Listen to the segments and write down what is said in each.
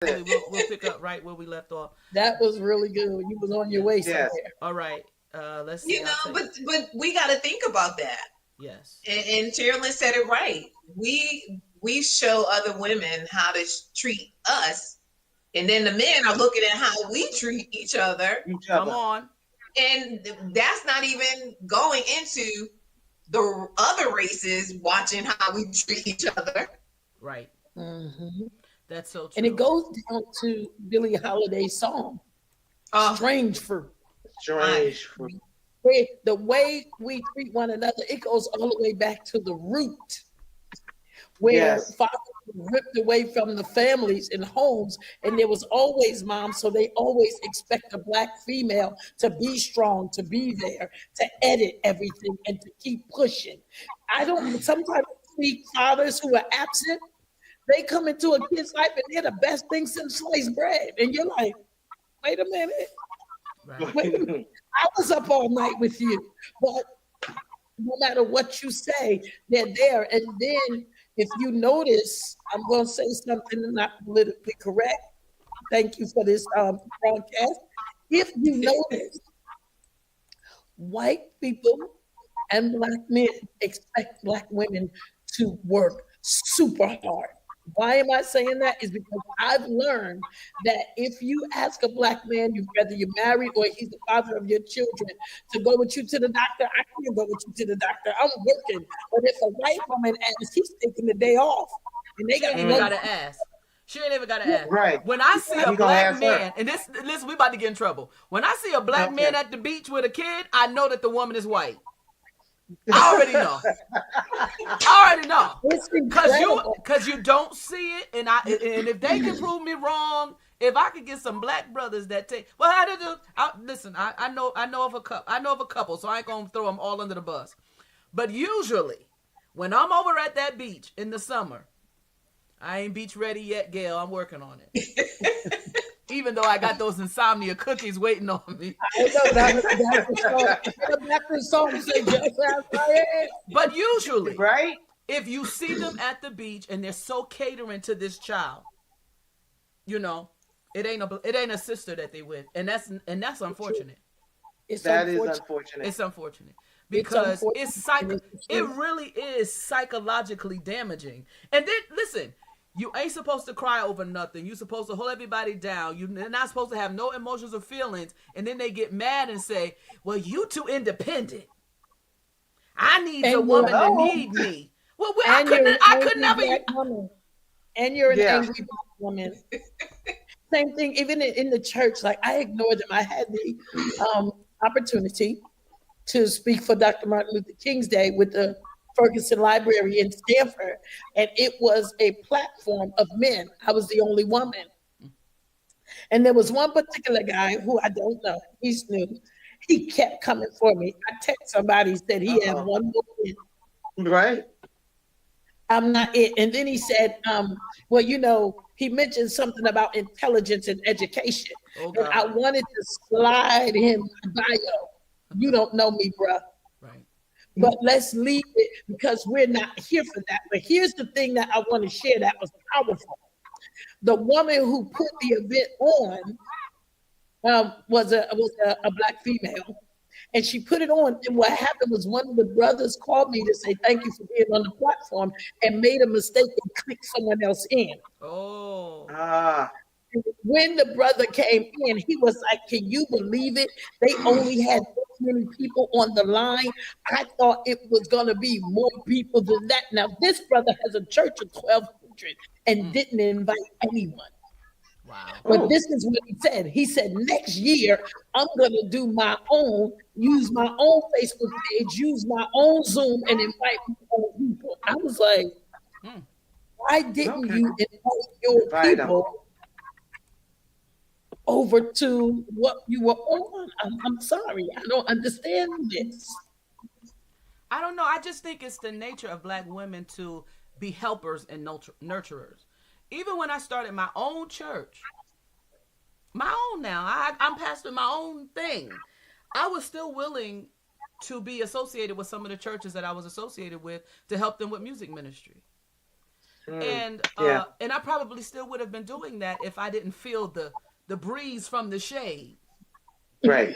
We'll pick up right where we left off. That was really good. You was on your Yes. way Yes. somewhere. All right. Let's You see. I'll know, take. but we got to think about that. Yes. And Tarolyn said it right. We show other women how to treat us, and then the men are looking at how we treat each other, Each Come other. on. and that's not even going into the other races watching how we treat each other. Right. Hmm. That's so And it true. goes down to Billie Holiday's song, Oh, "Strange Fruit." I Strange fruit. The way we treat one another, it goes all the way back to the root, where Yes. fathers were ripped away from the families and homes, and there was always moms, so they always expect a black female to be strong, to be there, to edit everything, and to keep pushing. I don't. Sometimes I see fathers who are absent. They come into a kid's life and they're the best thing since sliced bread, and you're like, wait a minute, Right. wait a minute. I was up all night with you, but no matter what you say, they're there. And then if you notice, I'm going to say something not politically correct. Thank you for this broadcast. If you notice, white people and black men expect black women to work super hard. Why am I saying that? Is because I've learned that if you ask a black man, whether you're married or he's the father of your children, to go with you to the doctor, I can't go with you to the doctor. I'm working. But if a white woman asks, he's taking the day off, and they She got ain't to even go. gotta ask. She ain't even gotta ask. Right. When I see a He gonna black ask her. man, and listen, we about to get in trouble. When I see a black man Okay. at the beach with a kid, I know that the woman is white. I already know. I already know. It's Cause you incredible. cause you don't see it, and if they can prove me wrong, if I could get some black brothers that take well, I do. Listen, I know of a couple. I know of a couple, so I ain't gonna throw them all under the bus. But usually, when I'm over at that beach in the summer, I ain't beach ready yet, Gail. I'm working on it. Even though I got those insomnia cookies waiting on me. I know that's the song. That's the song say just as I am. But usually, Right? if you see them at the beach and they're so catering to this child, you know, it ain't a sister that they with, and that's unfortunate. It's That is unfortunate. unfortunate. It's unfortunate It's because unfortunate. And it's the it truth. really is psychologically damaging. And then listen, you ain't supposed to cry over nothing. You're supposed to hold everybody down. You're not supposed to have no emotions or feelings. And then they get mad and say, "Well, you too independent. I need a And you're woman to No. need me." Well, and you're an I could angry never. black woman. And you're an Yeah. angry black woman. Same thing, even in the church. Like I ignored them. I had the opportunity to speak for Dr. Martin Luther King's Day with the Ferguson Library in Stanford, and it was a platform of men. I was the only woman, and there was one particular guy who I don't know. He's new. He kept coming for me. I text somebody said he had Uh-oh. one more win. Right? I'm not it. And then he said, well, he mentioned something about intelligence and education. Oh And I God. wanted to slide him my bio. You don't know me, bruh. Right. But let's leave it because we're not here for that. But here's the thing that I want to share that was powerful. The woman who put the event on was a black female, and she put it on. And what happened was one of the brothers called me to say thank you for being on the platform, and made a mistake and clicked someone else in. Oh. Ah. When the brother came in, he was like, "Can you believe it? They only had this many people on the line. I thought it was gonna be more people than that." Now this brother has a church of 1,200 and Mm. didn't invite anyone. Wow. But Oh. this is what he said. He said, next year, I'm going to do my own, use my own Facebook page, use my own Zoom, and invite my own people. I was like, Mm. why didn't Okay. you invite your Invite them. people over to what you were on? I'm sorry. I don't understand this. I don't know. I just think it's the nature of black women to be helpers and nurturers. Even when I started my own church, my own now, I'm pastoring my own thing. I was still willing to be associated with some of the churches that I was associated with to help them with music ministry. And and I probably still would have been doing that if I didn't feel the breeze from the shade. Right.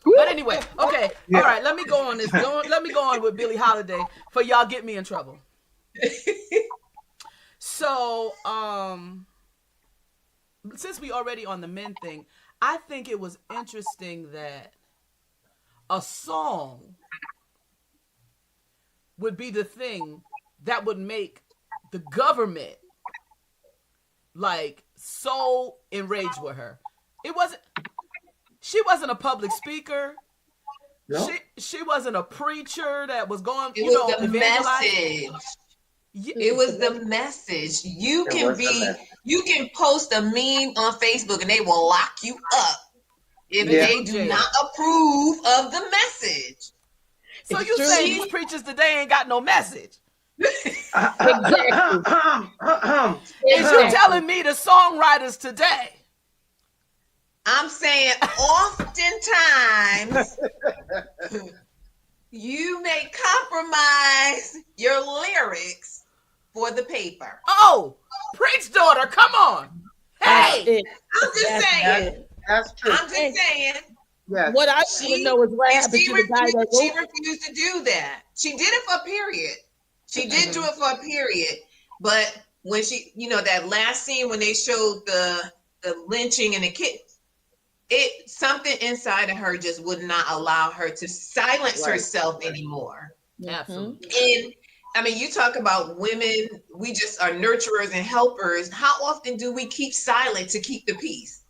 But anyway, okay, all right. Let me go on this. Let me go on with Billie Holiday for y'all get me in trouble. So, since we already on the men thing, I think it was interesting that a song would be the thing that would make the government like so enraged with her. She wasn't a public speaker. No. She wasn't a preacher that was going, It was the message. Yeah. It was the message. You can post a meme on Facebook and they will lock you up if they do not approve of the message. So you say these preachers today ain't got no message? Exactly. Is you telling me the songwriters today? I'm saying oftentimes you may compromise your lyrics for the paper. Oh, preach, daughter, come on. Hey, I'm just saying. That's true. I'm just saying. Yes. What I want to know is what happened to the guy that she refused to do that. She did it for a period. She did do it for a period. But when she, that last scene when they showed the lynching and the kid, something inside of her just would not allow her to silence herself anymore. Absolutely. And I mean, you talk about women, we just are nurturers and helpers. How often do we keep silent to keep the peace?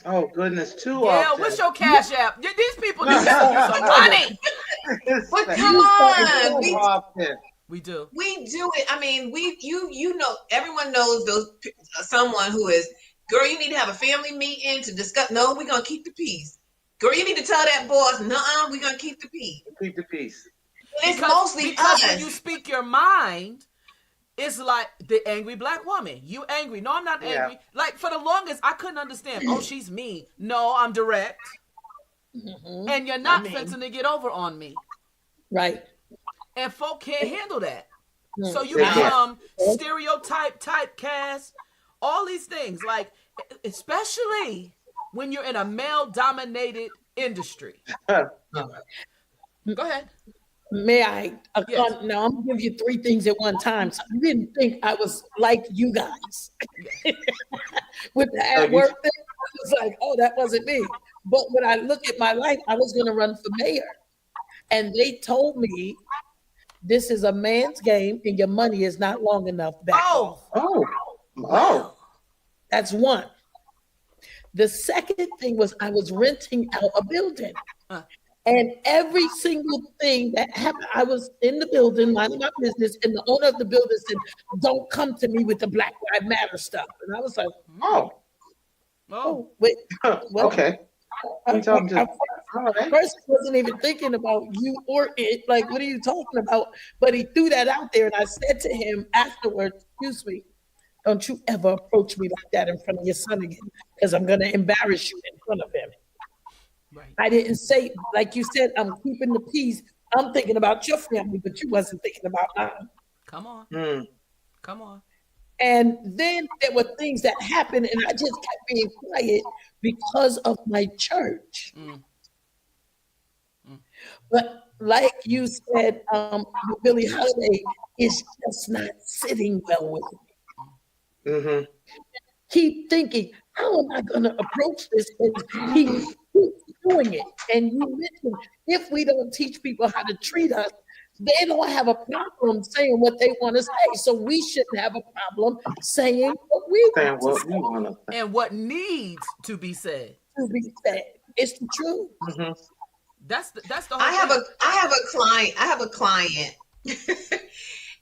Oh goodness, too Gail, often. what's your cash app? These people need some money. But come on, we do. We do it. I mean, everyone knows someone who is, girl, you need to have a family meeting to discuss. No, we're gonna keep the peace. Girl, you need to tell that boss, no, we're gonna keep the peace. Keep the peace. It's mostly us. When you speak your mind, it's like the angry black woman. You angry. No, I'm not angry. Like for the longest, I couldn't understand. Oh, she's mean. No, I'm direct. Mm-hmm. And you're not fencing to get over on me. Right. And folk can't handle that. Mm-hmm. So you become stereotype, typecast, all these things. Like, especially when you're in a male-dominated industry. Go ahead. May I? Yes. Now, I'm going to give you 3 things at one time. So you didn't think I was like you guys. With the at work thing, I was like, oh, that wasn't me. But when I look at my life, I was going to run for mayor. And they told me, this is a man's game and your money is not long enough back. Oh. That's one. The second thing was I was renting out a building. And every single thing that happened, I was in the building, minding my business, and the owner of the building said, don't come to me with the Black Lives Matter stuff. And I was like, wait. Okay. First, I wasn't even thinking about you or it. Like, what are you talking about? But he threw that out there, and I said to him afterwards, excuse me, don't you ever approach me like that in front of your son again, because I'm going to embarrass you in front of him. Right. I didn't say, like you said, I'm keeping the peace. I'm thinking about your family, but you wasn't thinking about mine. Come on. Come on. And then there were things that happened, and I just kept being quiet because of my church. But like you said, Billie Holiday is just not sitting well with me. Mm-hmm. Keep thinking, how am I going to approach this? And he keeps doing it. And you mentioned, if we don't teach people how to treat us, they don't have a problem saying what they want to say. So we shouldn't have a problem saying what we want to say. And what needs to be said. It's the truth. Mm-hmm. That's the whole I have a client.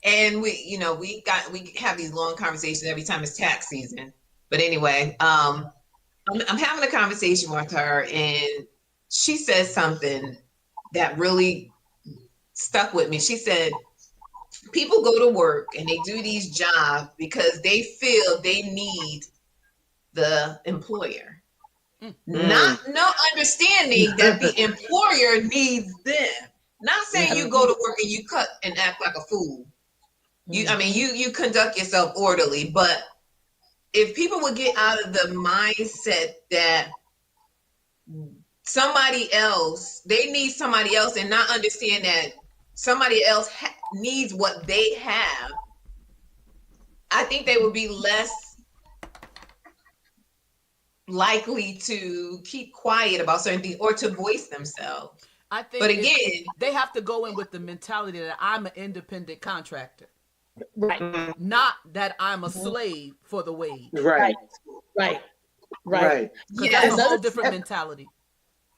And we have these long conversations every time it's tax season. But anyway, I'm having a conversation with her, and she says something that really stuck with me. She said, people go to work and they do these jobs because they feel they need the employer. No understanding that the employer needs them. Not saying you go to work and you cut and act like a fool. You conduct yourself orderly, but if people would get out of the mindset that they need somebody else, and not understand that somebody else needs what they have, I think they would be less likely to keep quiet about certain things or to voice themselves. I think, but again, they have to go in with the mentality that I'm an independent contractor, Right. not that I'm a slave for the wage. Right. Right. Because Yes. that's a whole different mentality.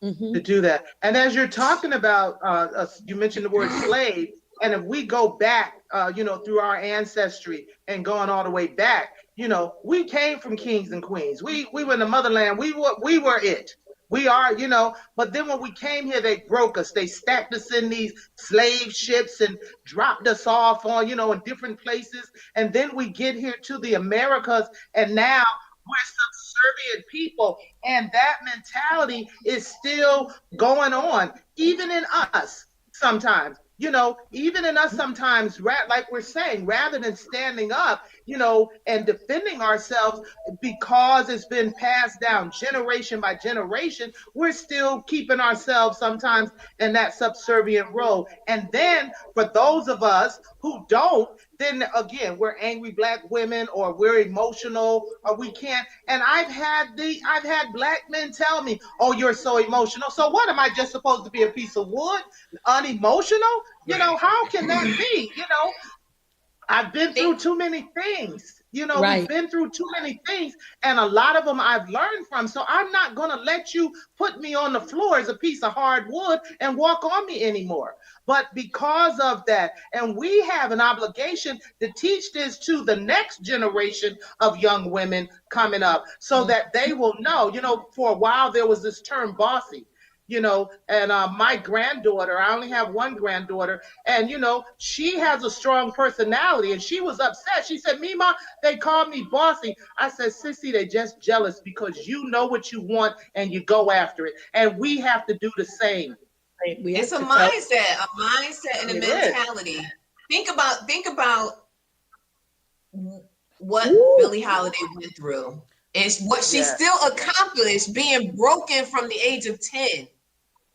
To do that. And as you're talking about, you mentioned the word slave, and if we go back, through our ancestry and going all the way back, we came from kings and queens. We were in the motherland. We were it. We are, but then when we came here, they broke us. They stacked us in these slave ships and dropped us off on, in different places. And then we get here to the Americas, and now we're subservient people. And that mentality is still going on, even in us sometimes. Even in us sometimes, like we're saying, rather than standing up, and defending ourselves because it's been passed down generation by generation, we're still keeping ourselves sometimes in that subservient role. And then for those of us who don't, then again, we're angry Black women, or we're emotional, or we can't. And I've had Black men tell me, "Oh, you're so emotional. So what, am I just supposed to be a piece of wood, unemotional? How can that be? I've been through too many things. Right. We've been through too many things, and a lot of them I've learned from. So I'm not going to let you put me on the floor as a piece of hard wood and walk on me anymore." But because of that, and we have an obligation to teach this to the next generation of young women coming up, so that they will know. For a while there was this term bossy. And my granddaughter, I only have one granddaughter, and, she has a strong personality, and she was upset. She said, "Mima, they called me bossy." I said, "Sissy, they're just jealous because you know what you want and you go after it. And we have to do the same." It's a mindset and a mentality. Think about what Billie Holiday went through. It's what she still accomplished, being broken from the age of 10.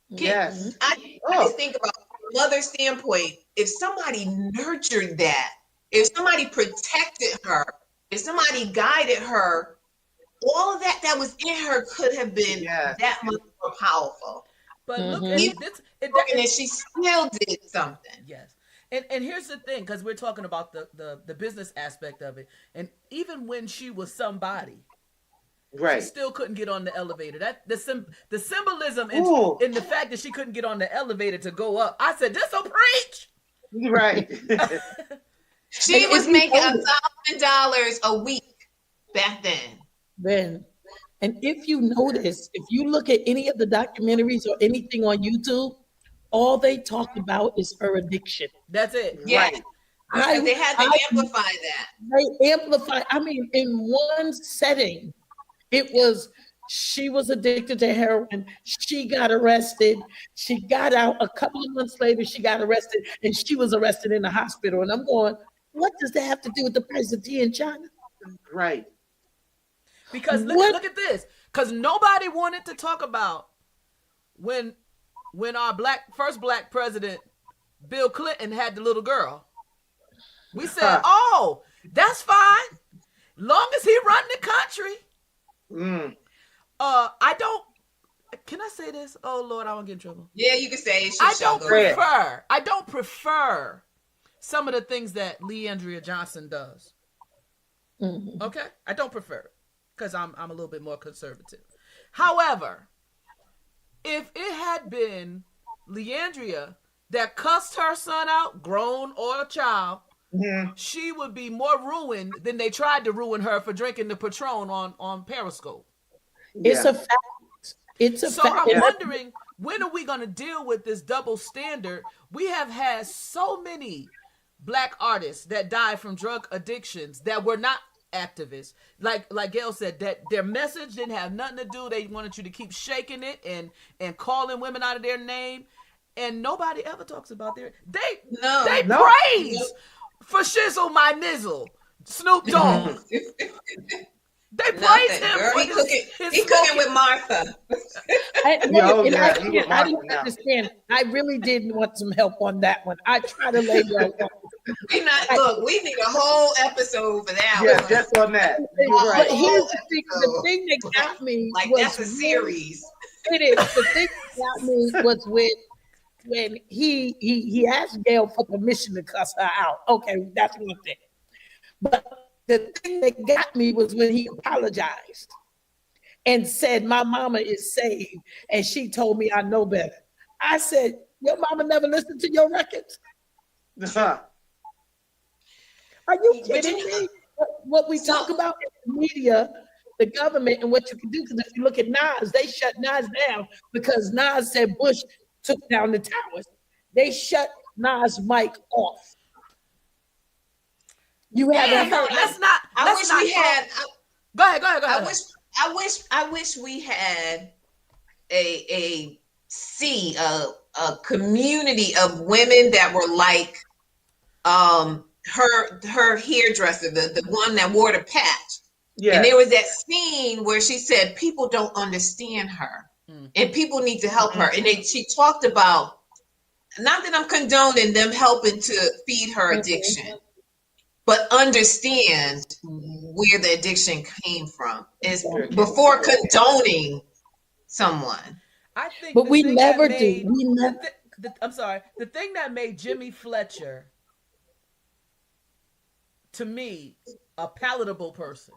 Yes. I just think about from a mother's standpoint, if somebody nurtured that, if somebody protected her, if somebody guided her, all of that was in her could have been that much more powerful. But look at this. And she still did something. Yes. And here's the thing, because we're talking about the business aspect of it. And even when she was somebody, right, she still couldn't get on the elevator. That the symbolism in the fact that she couldn't get on the elevator to go up. I said, "This will preach." Right. She was making $1,000 a week back then. And if you notice, if you look at any of the documentaries or anything on YouTube, all they talk about is her addiction. That's it. Yeah. Right. They had to amplify that. They amplify. I mean, in one setting, it was she was addicted to heroin. She got arrested. She got out a couple of months later. She got arrested, and she was arrested in the hospital. And I'm going, what does that have to do with the price of tea in China? Right. Because look at this. Because nobody wanted to talk about when our first black president, Bill Clinton, had the little girl. We said, "Oh, that's fine, long as he run the country." Can I say this? Oh Lord, I won't get in trouble. Yeah, you can say it. I don't prefer some of the things that Leandria Johnson does. Mm-hmm. Okay, I don't prefer it because I'm a little bit more conservative. However, if it had been Leandria that cussed her son out, grown or a child, she would be more ruined than they tried to ruin her for drinking the Patron on Periscope. It's a fact. It's a fact. So I'm wondering, when are we going to deal with this double standard? We have had so many black artists that died from drug addictions that were not activists. Like Gail said, that their message didn't have nothing to do. They wanted you to keep shaking it and calling women out of their name. And nobody ever talks about they praise For shizzle my nizzle, Snoop Dogg. They praise him Girl, for he cooking. his He cooking with Martha. I didn't Yeah. understand. I really did want some help on that one. I try to lay there. Look, we need a whole episode for that Yeah, one. just on that. You're But right. here's the thing that got me Like was that's a series. It is. The thing that got me was when he asked Gail for permission to cuss her out. Okay, that's one thing. But the thing that got me was when he apologized and said, "My mama is saved," and she told me I know better. I said, "Your mama never listened to your records? Uh-huh. Are you kidding me?" What we talk about in the media, the government, and what you can do. Because if you look at Nas, they shut Nas down because Nas said Bush took down the towers. They shut Nas' mic off. You haven't heard. Let's not. I wish we had. Go ahead. I wish we had a community of women that were like her hairdresser, the one that wore the patch. Yeah. And there was that scene where she said people don't understand her and people need to help her. And she talked about, not that I'm condoning them helping to feed her addiction, but understand where the addiction came from is before condoning someone. I think, but we never do. We never. I'm sorry. The thing that made Jimmy Fletcher, to me, a palatable person,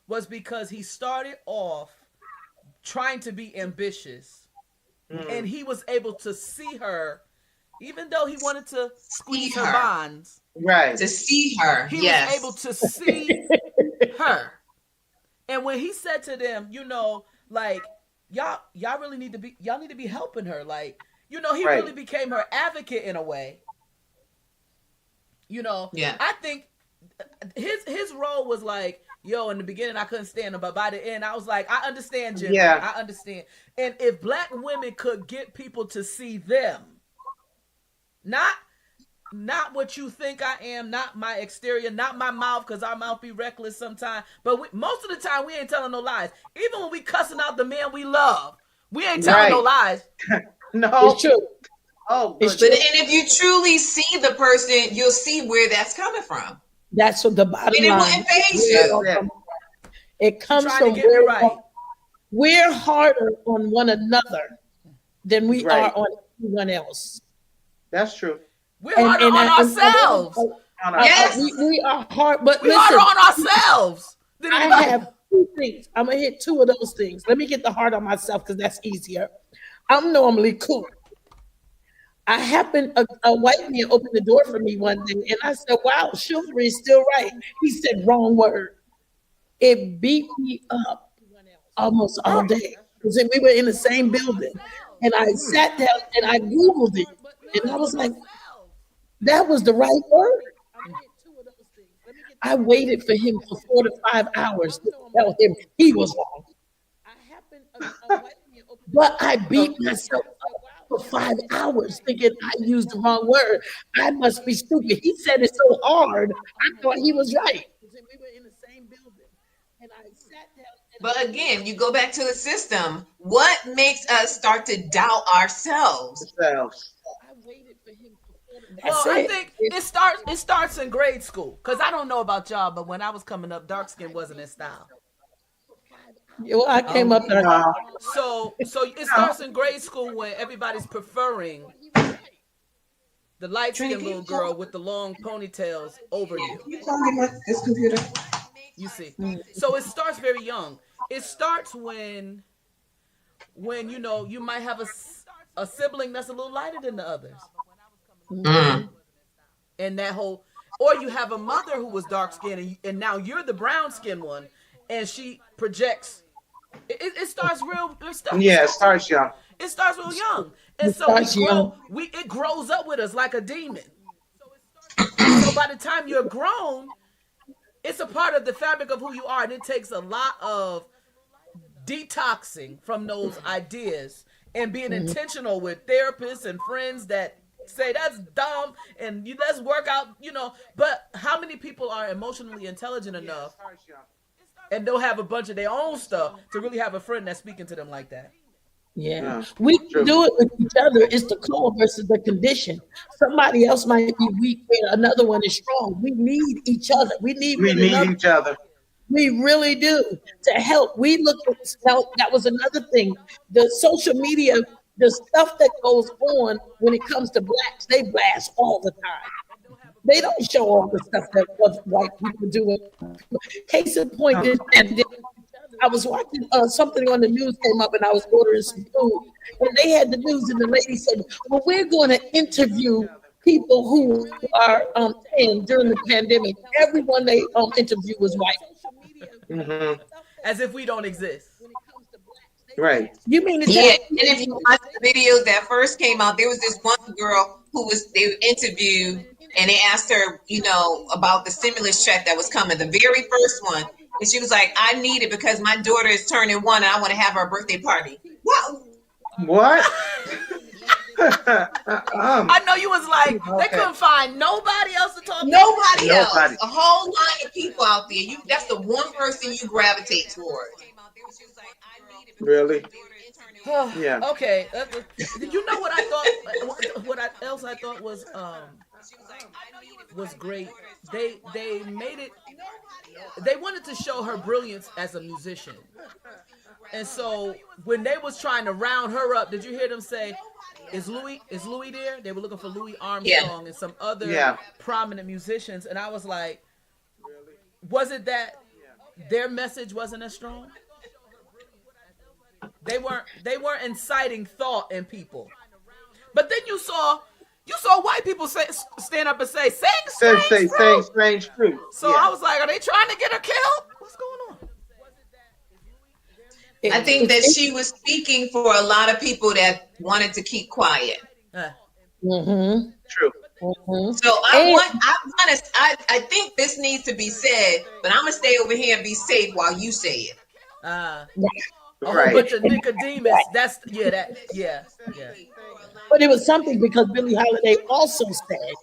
was because he started off trying to be ambitious, and he was able to see her, even though he wanted to squeeze her bonds. Right. To see her. He was able to see her. And when he said to them, like, y'all really need to be helping her. Like, he really became her advocate in a way. Yeah. I think his role was like, in the beginning I couldn't stand him, but by the end I was like, I understand, Jimmy. Yeah. I understand. And if black women could get people to see them, not what you think I am, not my exterior, not my mouth, because our mouth be reckless sometimes. But most of the time, we ain't telling no lies. Even when we cussing out the man we love, we ain't telling no lies. No. It's true. Oh, it's but true. And if you truly see the person, you'll see where that's coming from. That's what the bottom And it line. wouldn't phase you. It comes from we're harder on one another than we are on anyone else. That's true. We're harder on ourselves. Yes. We are hard, but we're harder on ourselves. I have two things. I'm gonna hit two of those things. Let me get the hard on myself because that's easier. I'm normally cool. I happened, a white man opened the door for me one day, and I said, "Wow, chivalry is still right." He said, "Wrong word." It beat me up almost all day because we were in the same building, and I sat down and I Googled it, and I was like, "That was the right word." I waited for him for 4 to 5 hours to tell him he was wrong. But I beat myself up for 5 hours thinking I used the wrong word. I must be stupid. He said it so hard, I thought he was right. We were in the same building. And I sat down. But again, you go back to the system. What makes us start to doubt ourselves? I waited for him. I think it starts in grade school. Because I don't know about y'all, but when I was coming up, dark skin wasn't in style. Well, I came up there. So it starts in grade school when everybody's preferring the light-skinned little girl with the long ponytails over you. This computer. You see. So it starts very young. It starts when you might have a sibling that's a little lighter than the others. And that whole, or you have a mother who was dark-skinned and now you're the brown-skinned one and she projects. It starts real. It starts young. It starts real young, and so it grows up with us like a demon. So by the time you're grown, it's a part of the fabric of who you are, and it takes a lot of detoxing from those ideas and being intentional with therapists and friends that say that's dumb and let's work out, But how many people are emotionally intelligent enough and they'll have a bunch of their own stuff to really have a friend that's speaking to them like that? Yeah, we can do it with each other. It's the call versus the condition. Somebody else might be weak, and another one is strong. We need each other. We need We one need another. each other. We really do to help. We look at now. That was another thing. The social media, the stuff that goes on when it comes to blacks, they blast all the time. They don't show all the stuff that white people do. Case in point, I was watching something on the news came up, and I was ordering some food, and they had the news, and the lady said, "Well, we're going to interview people who are in during the pandemic. Everyone they interview was white." Mm-hmm. As if we don't exist. Right. You mean to Yeah, and if you watch the videos that first came out, there was this one girl they interviewed, and they asked her, about the stimulus check that was coming, the very first one. And she was like, I need it because my daughter is turning 1 and I want to have her birthday party. What? I know you was like, they couldn't find nobody else to talk to. Nobody else. A whole line of people out there. That's the one person you gravitate towards. Really? Yeah. Okay. You know what I thought? What else I thought was great. They made it. They wanted to show her brilliance as a musician, and so when they was trying to round her up, did you hear them say, "Is Louis there?" They were looking for Louis Armstrong and some other prominent musicians, and I was like, was it that their message wasn't as strong? They weren't inciting thought in people. But then you saw white people stand up and say strange fruit. So I was like, are they trying to get her killed? What's going on? I think that she was speaking for a lot of people that wanted to keep quiet. Mm-hmm. True. Mm-hmm. So I think this needs to be said, but I'm gonna stay over here and be safe while you say it. A whole bunch of Nicodemus. Yeah. But it was something because Billie Holiday also said,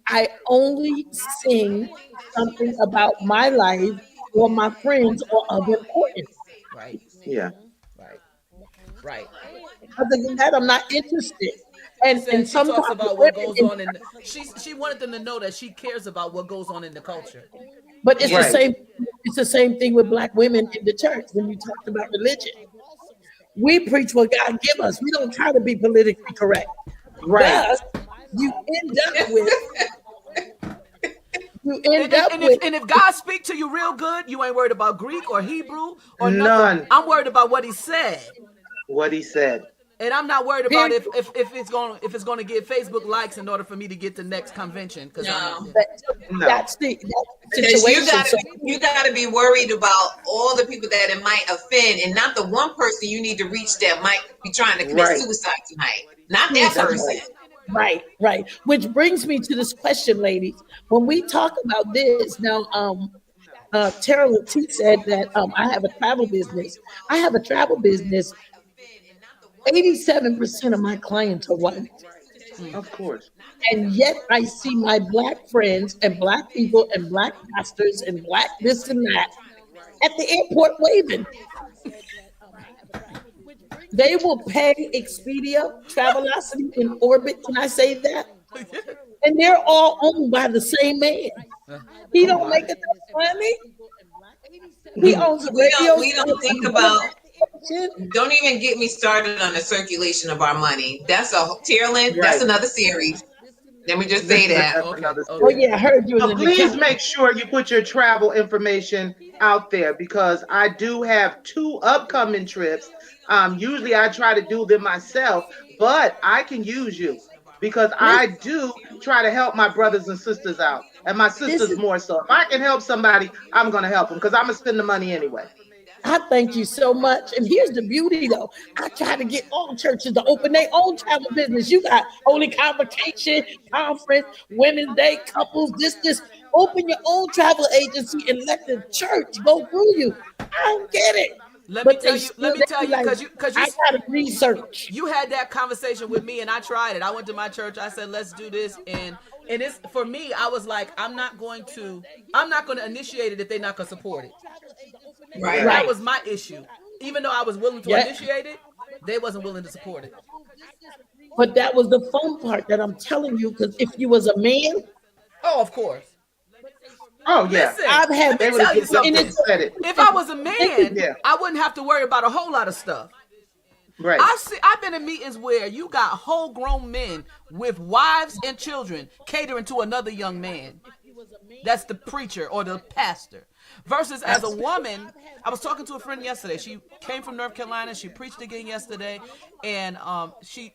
I only sing something about my life or my friends or of importance. Right. Yeah. Right. Other than that, I'm not interested. And she sometimes talks about what goes on she wanted them to know that she cares about what goes on in the culture. But it's the same. It's the same thing with black women in the church when you talked about religion. We preach what God give us. We don't try to be politically correct. Right. Thus, you end up with. And if God speak to you real good, you ain't worried about Greek or Hebrew or nothing. I'm worried about what He said. What He said. And I'm not worried about if it's going to get Facebook likes in order for me to get to the next convention. That's the situation. You got to be worried about all the people that it might offend, and not the one person you need to reach that might be trying to commit suicide tonight. Not that person. Right. Which brings me to this question, ladies. When we talk about this now, Tarolyn said that I have a travel business. 87% of my clients are white. Of course. And yet I see my black friends and black people and black pastors and black this and that at the airport waving. They will pay Expedia, Travelocity, and Orbit. Can I say that? And they're all owned by the same man. He don't make enough money. He owns a radio. We don't think about. Don't even get me started on the circulation of our money. That's Tarolyn. That's another series. Let me just say that. Okay. Oh yeah, I heard you. So please make sure you put your travel information out there because I do have 2 upcoming trips. Usually I try to do them myself, but I can use you because I do try to help my brothers and sisters out, and my sisters more so. If I can help somebody, I'm going to help them because I'm going to spend the money anyway. I thank you so much. And here's the beauty, though. I try to get all churches to open their own travel business. You got Holy Convocation, Conference, Women's Day, couples, this. Open your own travel agency and let the church go through you. I don't get it. Let me But tell they you, still they be like, because I gotta research. you had that conversation with me, and I tried it. I went to my church. I said, let's do this, and it's for me. I was like, I'm not going to initiate it if they're not going to support it. Right. And that Right. was my issue. Even though I was willing to Yeah. initiate it, they wasn't willing to support it. But that was the fun part that I'm telling you, because if you was a man, Oh, of course. Oh yeah, Listen, I've had let me they would tell have you just jumped and in something. and it's said it. If I was a man, Yeah. I wouldn't have to worry about a whole lot of stuff. Right. I've been in meetings where you got whole grown men with wives and children catering to another young man. That's the preacher or the pastor. Versus as a woman, I was talking to a friend yesterday. She came from North Carolina. She preached again yesterday, and she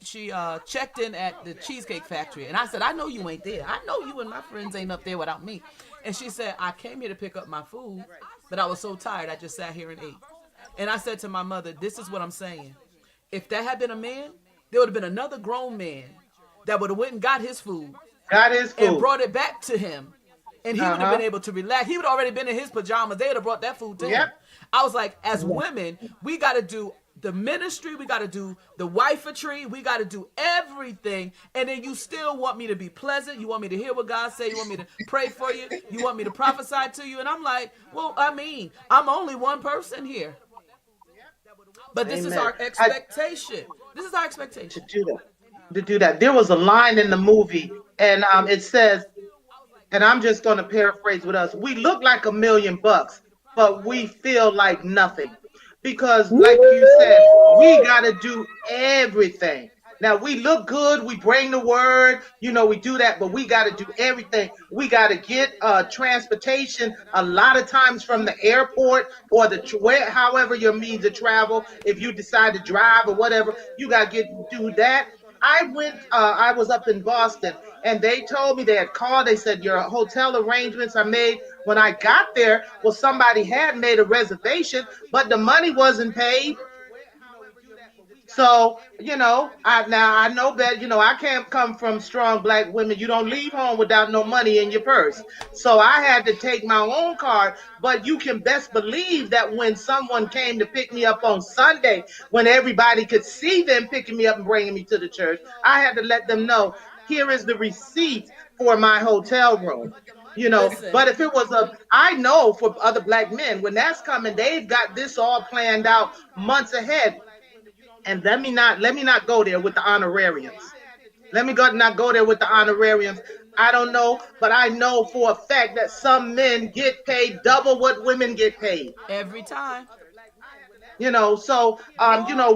checked in at the Cheesecake Factory. And I said, I know you ain't there. I know you and my friends ain't up there without me. And she said, I came here to pick up my food, but I was so tired I just sat here and ate. And I said to my mother, this is what I'm saying. If that had been a man, there would have been another grown man that would have went and got his food Got his and food. brought it back to him. And he would have been able to relax. He would have already been in his pajamas. They would have brought that food to him. Yep. I was like, as women, we got to do the ministry. We got to do the wifery. We got to do everything. And then you still want me to be pleasant. You want me to hear what God say. You want me to pray for you. You want me to prophesy to you. And I'm like, well, I mean, I'm only one person here. But this is Amen. our expectation. This is our expectation. To do that. There was a line in the movie, and it says, and I'm just going to paraphrase with us. We look like $1,000,000, but we feel like nothing. Because like you said, we got to do everything. Now we look good, we bring the word, we do that, but we got to do everything. We got to get transportation a lot of times from the airport or however your means of travel. If you decide to drive or whatever, you got to do that. I was up in Boston, and they told me they had called. They said your hotel arrangements are made. When I got there, well, somebody had made a reservation, but the money wasn't paid. So, I know that, I can't come from strong Black women. You don't leave home without no money in your purse. So I had to take my own card. But you can best believe that when someone came to pick me up on Sunday, when everybody could see them picking me up and bringing me to the church, I had to let them know, here is the receipt for my hotel room. Listen. But if it was I know for other Black men, when that's coming, they've got this all planned out months ahead. And let me not go there with the honorariums. Let me not go there with the honorariums. I don't know, but I know for a fact that some men get paid double what women get paid. Every time. So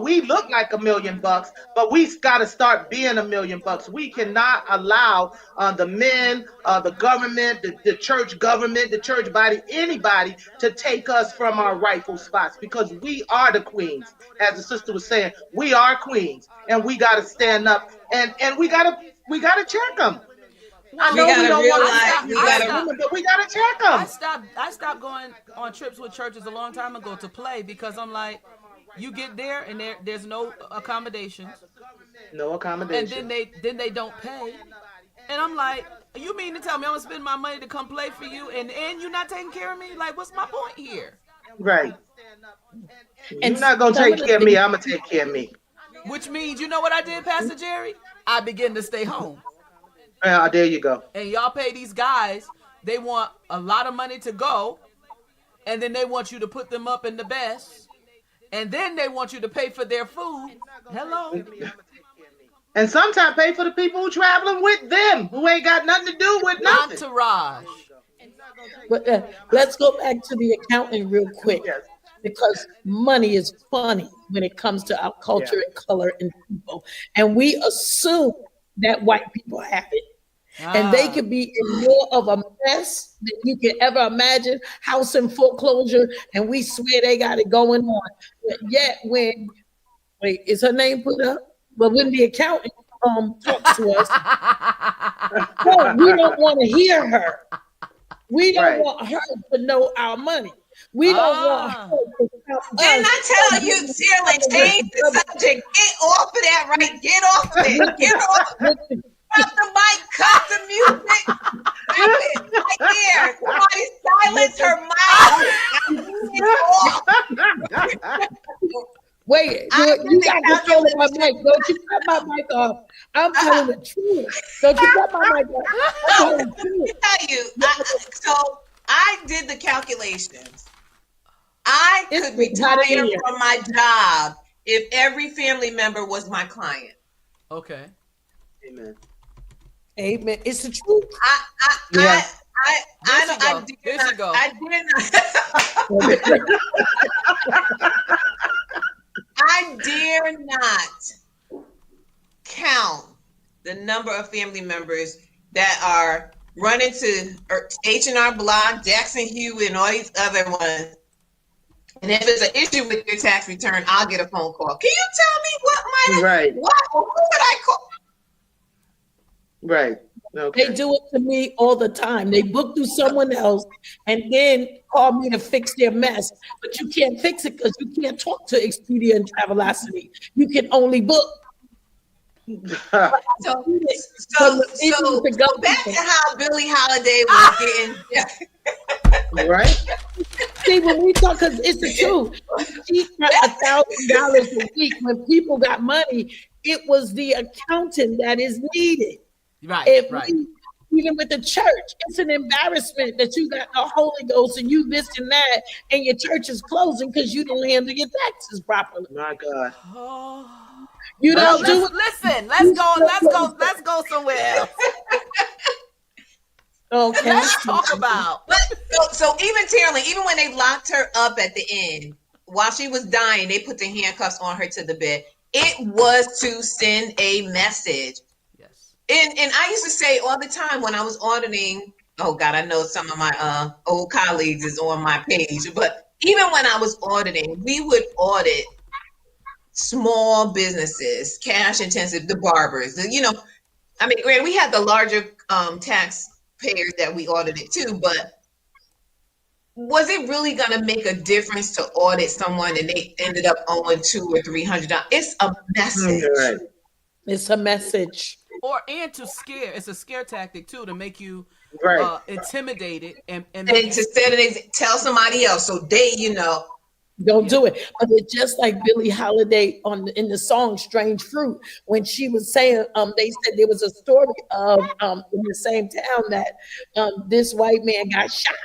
we look like $1,000,000, but we got to start being $1,000,000. We cannot allow the men, the government, the church government, the church body, anybody to take us from our rightful spots, because we are the queens. As the sister was saying, we are queens, and we got to stand up, and we got to check them. I know we don't want to, but we gotta check them. I stopped going on trips with churches a long time ago to play, because I'm like, you get there and there's no accommodations. No accommodation. And then they don't pay. And I'm like, you mean to tell me I'm gonna spend my money to come play for you and you're not taking care of me? Like, what's my point here? Right. And you're not gonna take care of me, I'm gonna take care of me. Which means, you know what I did, Pastor Gerrie? I began to stay home. There you go. And y'all pay these guys, they want a lot of money to go, and then they want you to put them up in the best, and then they want you to pay for their food. Hello. And sometimes pay for the people who traveling with them, who ain't got nothing to do with nothing. Entourage. But let's go back to the accounting real quick, because money is funny when it comes to our culture and color and people, and we assume that white people have it. And they could be in more of a mess than you can ever imagine, house in foreclosure, and we swear they got it going on. But yet is her name put up? But when the accountant talks to us, no, we don't want to hear her. We don't want her to know our money. We don't want her to tell us. And I tell you, Tarolyn, change the subject. Get off of that, right? Get off of it. Get off of it. Cut the mic, cut the music. Stop it right there. Somebody silence her mic. Wait, you got control of my mic. Don't you cut my mic off. I'm telling the truth. Don't you cut my mic off. I'm telling the truth. Tell you, so I did the calculations. I could retire from my job if every family member was my client. Okay. Amen. Amen. It's the truth. Here she go. I dare not count the number of family members that are running to H&R Block, Jackson Hewitt, and all these other ones. And if there's an issue with your tax return, I'll get a phone call. Can you tell me what who would I call? Right. Okay. They do it to me all the time. They book through someone else and then call me to fix their mess. But you can't fix it because you can't talk to Expedia and Travelocity. You can only book. So back to how Billie Holiday was getting. Right. See, when we talk, because it's the truth. She got $1,000 a week. When people got money, it was the accountant that is needed. Right. Even with the church, it's an embarrassment that you got the Holy Ghost and you this and that, and your church is closing because you don't handle your taxes properly. My God. You don't do it. Listen, let's go somewhere else. Okay. Let's talk about. So even Tarolyn, even when they locked her up at the end, while she was dying, they put the handcuffs on her to the bed. It was to send a message. Yes. And I used to say all the time when I was auditing, oh God, I know some of my old colleagues is on my page, but even when I was auditing, we would audit small businesses, cash intensive, the barbers, granted, we had the larger taxpayers that we audited too, but was it really going to make a difference to audit someone and they ended up owing $200 or $300? It's a message. Right. It's a message. To scare. It's a scare tactic too, to make you intimidated and to tell somebody else so they, don't do it. But it's just like Billie Holiday in the song "Strange Fruit" when she was saying, they said there was a story of in the same town that this white man got shot,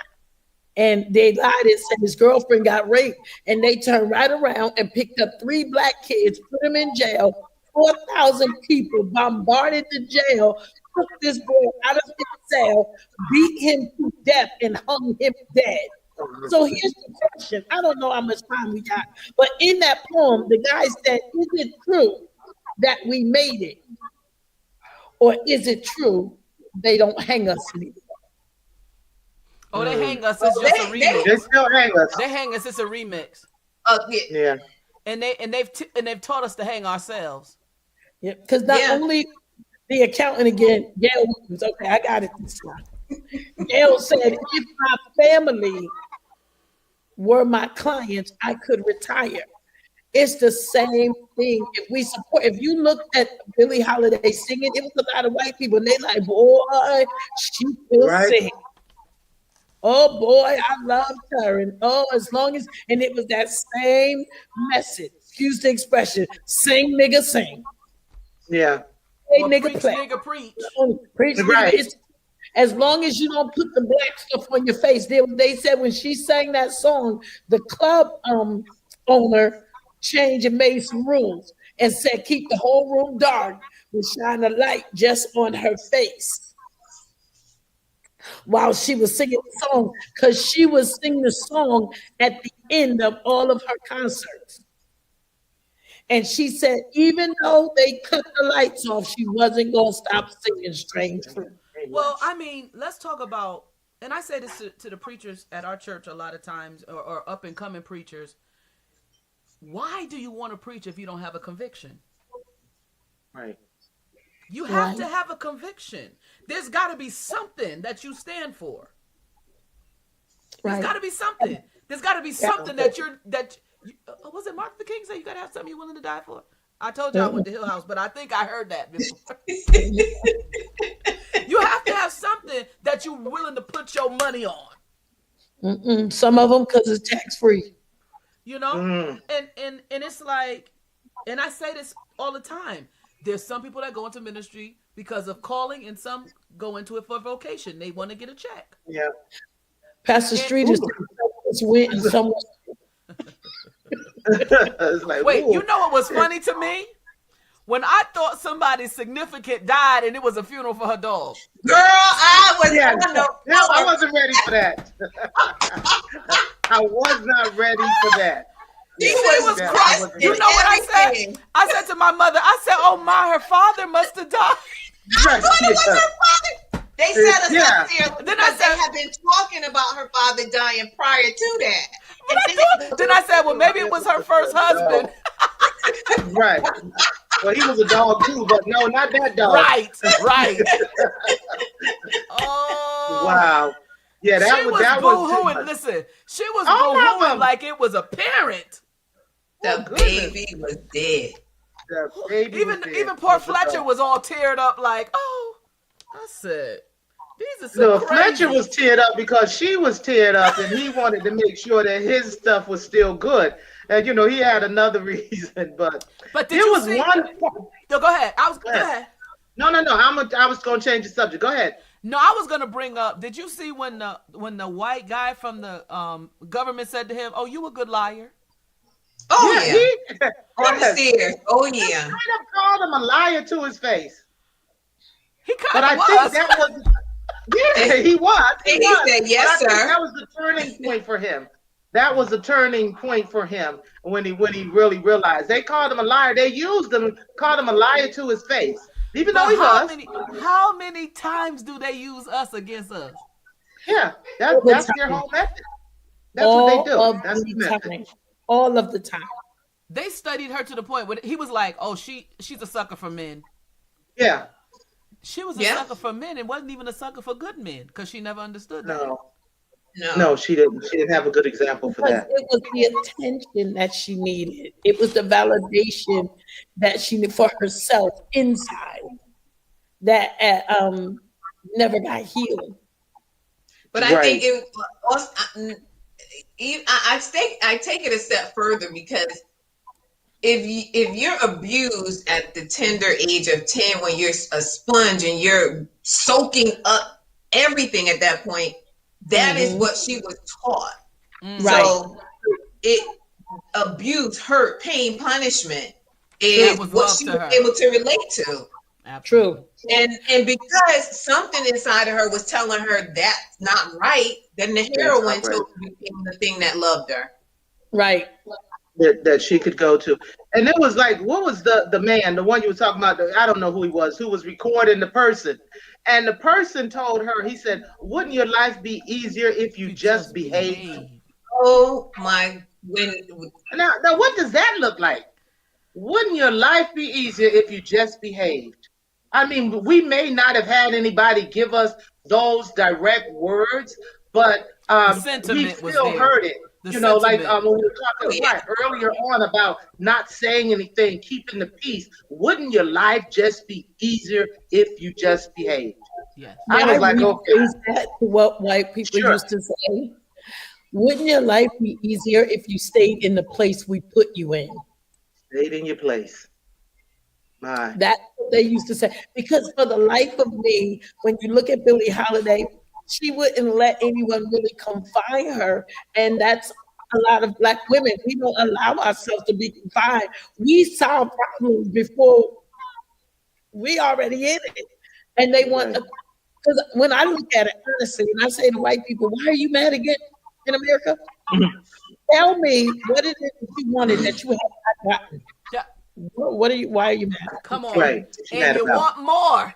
and they lied and said his girlfriend got raped, and they turned right around and picked up 3 black kids, put them in jail. 4,000 people bombarded the jail, took this boy out of his cell, beat him to death, and hung him dead. So here's the question. I don't know how much time we got, but in that poem, the guy said, is it true that we made it? Or is it true they don't hang us anymore? Oh, they hang us. It's just a remix. They still hang us. They hang us. It's a remix. Yeah. And they've taught us to hang ourselves. Yeah, because not only the accountant again, Gail, okay, I got it this time. Gail said, if my family were my clients, I could retire. It's the same thing. If you look at Billie Holiday singing, it was a lot of white people, and they like, boy, she will sing. Oh boy, I love her. And and it was that same message. Excuse the expression. Sing, nigga, sing. Yeah. Hey, well, nigga, play. Nigga, preach. Preach, right. As long as you don't put the black stuff on your face. They said when she sang that song, the club owner changed and made some rules and said keep the whole room dark and shine a light just on her face while she was singing the song, because she was singing the song at the end of all of her concerts. And she said, even though they cut the lights off, she wasn't going to stop singing Strange Fruit. Well, I mean, let's talk about, and I say this to the preachers at our church a lot of times, or up and coming preachers. Why do you want to preach if you don't have a conviction? Right. You have to have a conviction. There's got to be something that you stand for. There's got to be something. There's got to be something that was it Martin Luther King said you got to have something you're willing to die for? I told you I went to Hill House, but I think I heard that before. You have to have something that you're willing to put your money on. Some of them because it's tax free. You know, and it's like, and I say this all the time. There's some people that go into ministry because of calling, and some go into it for vocation. They want to get a check. Yeah. Pastor Street is went and someone. It's like, Wait, ooh. you know what was funny to me? When I thought somebody significant died and it was a funeral for her dog. Girl, I was Yeah, no, I wasn't ready for that. I was not ready for that. She She was Yeah, crying. I You know what I said? everything. I said to my mother, I said, "Oh my, her father must have died." Right, What was her father? They set us Yeah. up there Then I because said- they had been talking about her father dying prior to that. Then I said, "Well, maybe it was her first husband." Right. Well, he was a dog too, but no, not that dog. Right. Oh. Wow. Yeah, She that was was too boo-hooing. much. Listen, she was All of boo-hooing them. like it was a parent. The goodness. baby was dead. The baby was dead. Even poor Fletcher was all teared up, like, "Oh," I said, "These are some No, crazy." Fletcher was teared up because she was teared up, and he wanted to make sure that his stuff was still good. And you know, he had another reason, but But did there you was see? one. No, go ahead. Go ahead. ahead. No. I was going to change the subject. Go ahead. No, I was gonna bring up. Did you see when the white guy from the government said to him, "Oh, you a good liar"? Oh yeah. He, On the yes, stairs. Oh he yeah. straight up called him a liar to his face. He But kind I of was. think that was. Yeah, he was. And he was. said, "Yes, But I think sir." that was the turning point for him. That was a turning point for him when he really realized they called him a liar. They used him, called him a liar to his face, even though he was. How many times do they use us against us? Yeah, that's their whole method. That's what they do. That's the method. All of the time. They studied her to the point where he was like, "Oh, she's a sucker for men." Yeah. She was a sucker for men and wasn't even a sucker for good men because she never understood that. No, she didn't. She didn't have a good example for that. It was the attention that she needed. It was the validation that she needed for herself inside that never got healed. But I think it also, I take it a step further because if you're abused at the tender age of 10 when you're a sponge and you're soaking up everything at that point, that is what she was taught. Right. So abuse, hurt, pain, punishment is what she was able to relate to. True. And because something inside of her was telling her that's not right, then the heroin became the thing that loved her. Right. That she could go to. And it was like, what was the man, the one you were talking about, I don't know who was recording the person. And the person told her, he said, "Wouldn't your life be easier if you just behaved?" Oh my, now what does that look like? Wouldn't your life be easier if you just behaved? I mean, we may not have had anybody give us those direct words, but we still heard it. You know, like when we were talking earlier on about not saying anything, keeping the peace. Wouldn't your life just be easier if you just behaved? Yes. I was like, okay. That to what white people used to say. Wouldn't your life be easier if you stayed in the place we put you in? Stayed in your place. My. That's what they used to say. Because for the life of me, when you look at Billie Holiday, she wouldn't let anyone really confine her. And that's a lot of Black women. We don't allow ourselves to be confined. We solve problems before we already in it. And they want, because when I look at it honestly, and I say to white people, why are you mad again in America? Tell me what it is that you wanted that you have not gotten. Why are you mad? Come on. Right. And you want more.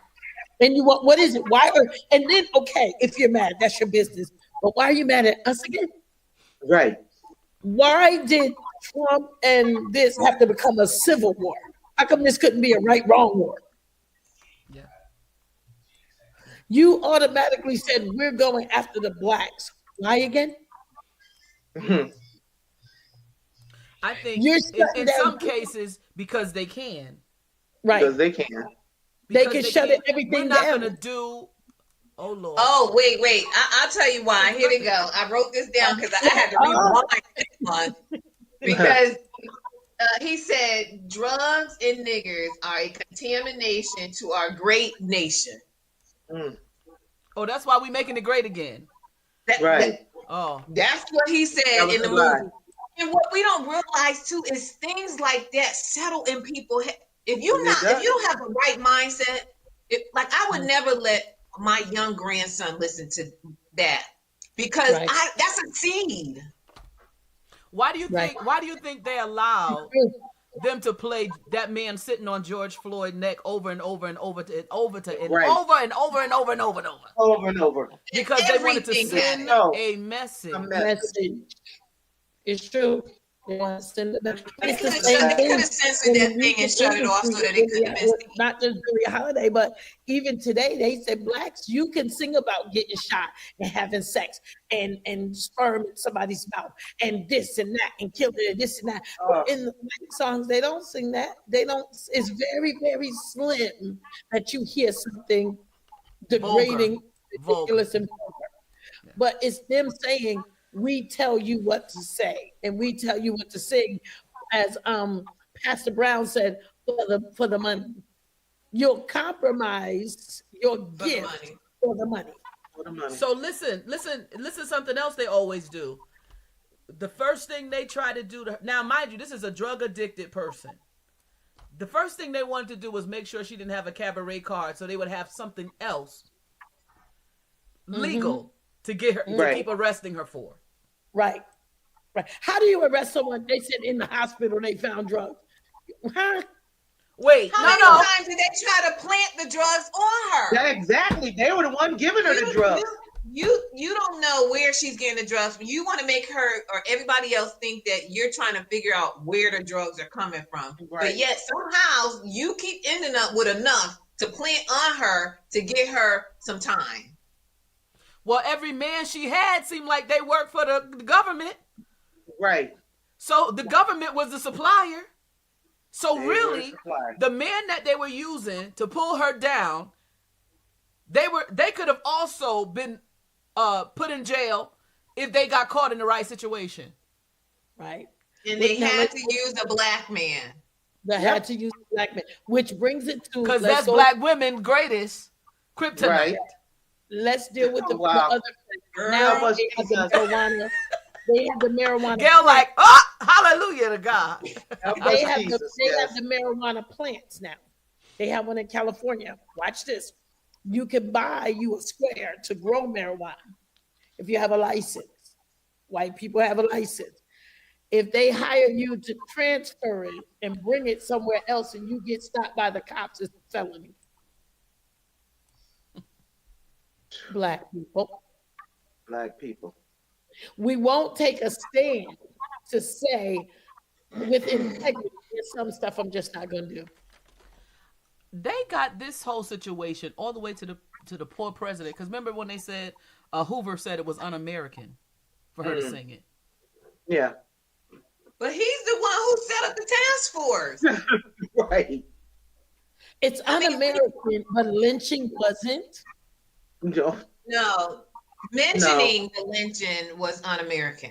And you want, what is it? Why are, and then, okay, if you're mad, that's your business. But why are you mad at us again? Right. Why did Trump and this have to become a civil war? How come this couldn't be a right-wrong war? Yeah. You automatically said we're going after the Blacks. Why again? I think in some cases because they can. Right. Because they can. They can shut everything down. We're not going to do. Oh, Lord. Oh, wait. I'll tell you why. Here we go. I wrote this down because I had to rewind this one. because he said drugs and niggers are a contamination to our great nation. Oh, that's why we making it great again. Right. That's what he said in the movie. And what we don't realize too is things like that settle in people. If you don't have the right mindset, like I would never let my young grandson listen to that because that's a seed. Why do you think? Why do you think they allow them to play that man sitting on George Floyd's neck over and over and over and over and over? Because they wanted to send a message. It's true. They want to send it back. They could have censored that thing and shut it off so that it could have been not just Billie Holiday, but even today they said blacks, you can sing about getting shot and having sex and sperm in somebody's mouth and this and that and killing and this and that. In the black songs, they don't sing that. They don't. It's very, very slim that you hear something degrading, ridiculous, and vulgar. But it's them saying, we tell you what to say and we tell you what to sing, as Pastor Brown said, for the money. You'll compromise your gift for the money. So listen, something else they always do. The first thing they try to do now, mind you, this is a drug addicted person. The first thing they wanted to do was make sure she didn't have a cabaret card, so they would have something else legal to get her to keep arresting her for. Right. How do you arrest someone? They said in the hospital they found drugs. Huh? Wait, how many times did they try to plant the drugs on her? Yeah, exactly. They were the one giving her the drugs. You don't know where she's getting the drugs, but you want to make her or everybody else think that you're trying to figure out where the drugs are coming from. Right. But yet somehow you keep ending up with enough to plant on her to get her some time. Well, every man she had seemed like they worked for the government. Right. So the government was the supplier. So really, the man that they were using to pull her down, they could have also been put in jail if they got caught in the right situation. Right. And they had to use a black man. They had to use a black man, which brings it to... Because that's black women's greatest kryptonite. Right. Let's deal with the other. Now they have the marijuana. They have the marijuana. Gail like, hallelujah to God. They have the marijuana plants now. They have one in California. Watch this. You can buy you a square to grow marijuana if you have a license. White people have a license. If they hire you to transfer it and bring it somewhere else and you get stopped by the cops, it's a felony. Black people. We won't take a stand to say with integrity, there's some stuff I'm just not going to do. They got this whole situation all the way to the poor president. Because remember when they said Hoover said it was un-American for her to sing it. Yeah. But he's the one who set up the task force. Right. It's un-American, but lynching wasn't. No. Mentioning the lynching was un-American.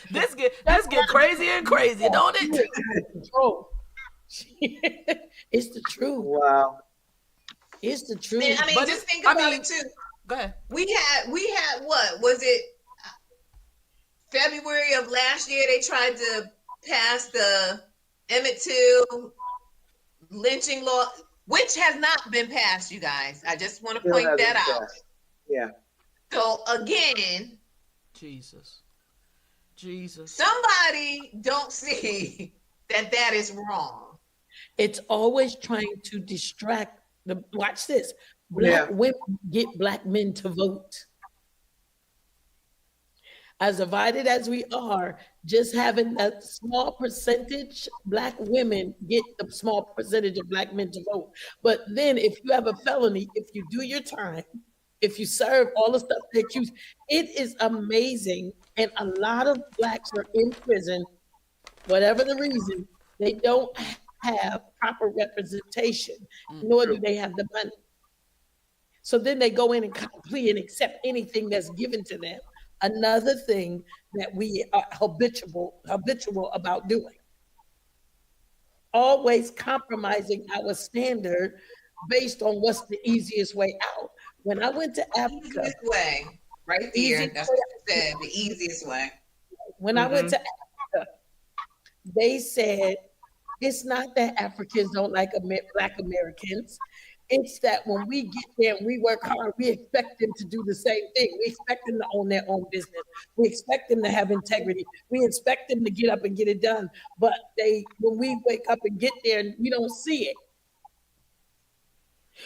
This get crazy and crazy, don't it? It's the truth. Wow. It's the truth. Man, just think about it too. Go ahead. We had what was it? February of last year, they tried to pass the Emmett Till lynching law, which has not been passed, you guys. I just want to point that out. Yeah. So again, Jesus. Somebody don't see that is wrong. It's always trying to distract watch this. Black women get black men to vote. As divided as we are, just having that small percentage, black women get the small percentage of black men to vote. But then if you have a felony, if you do your time, if you serve all the stuff they accuse, it is amazing. And a lot of blacks are in prison, whatever the reason, they don't have proper representation, nor do they have the money. So then they go in and plea and accept anything that's given to them. Another thing that we are habitual about doing, always compromising our standard based on what's the easiest way out. When I went to Africa, Easiest way, right there. That's what you said. The easiest way. when I went to Africa, they said it's not that Africans don't like Black Americans. It's that when we get there and we work hard, we expect them to do the same thing. We expect them to own their own business. We expect them to have integrity. We expect them to get up and get it done. But when we wake up and get there, we don't see it.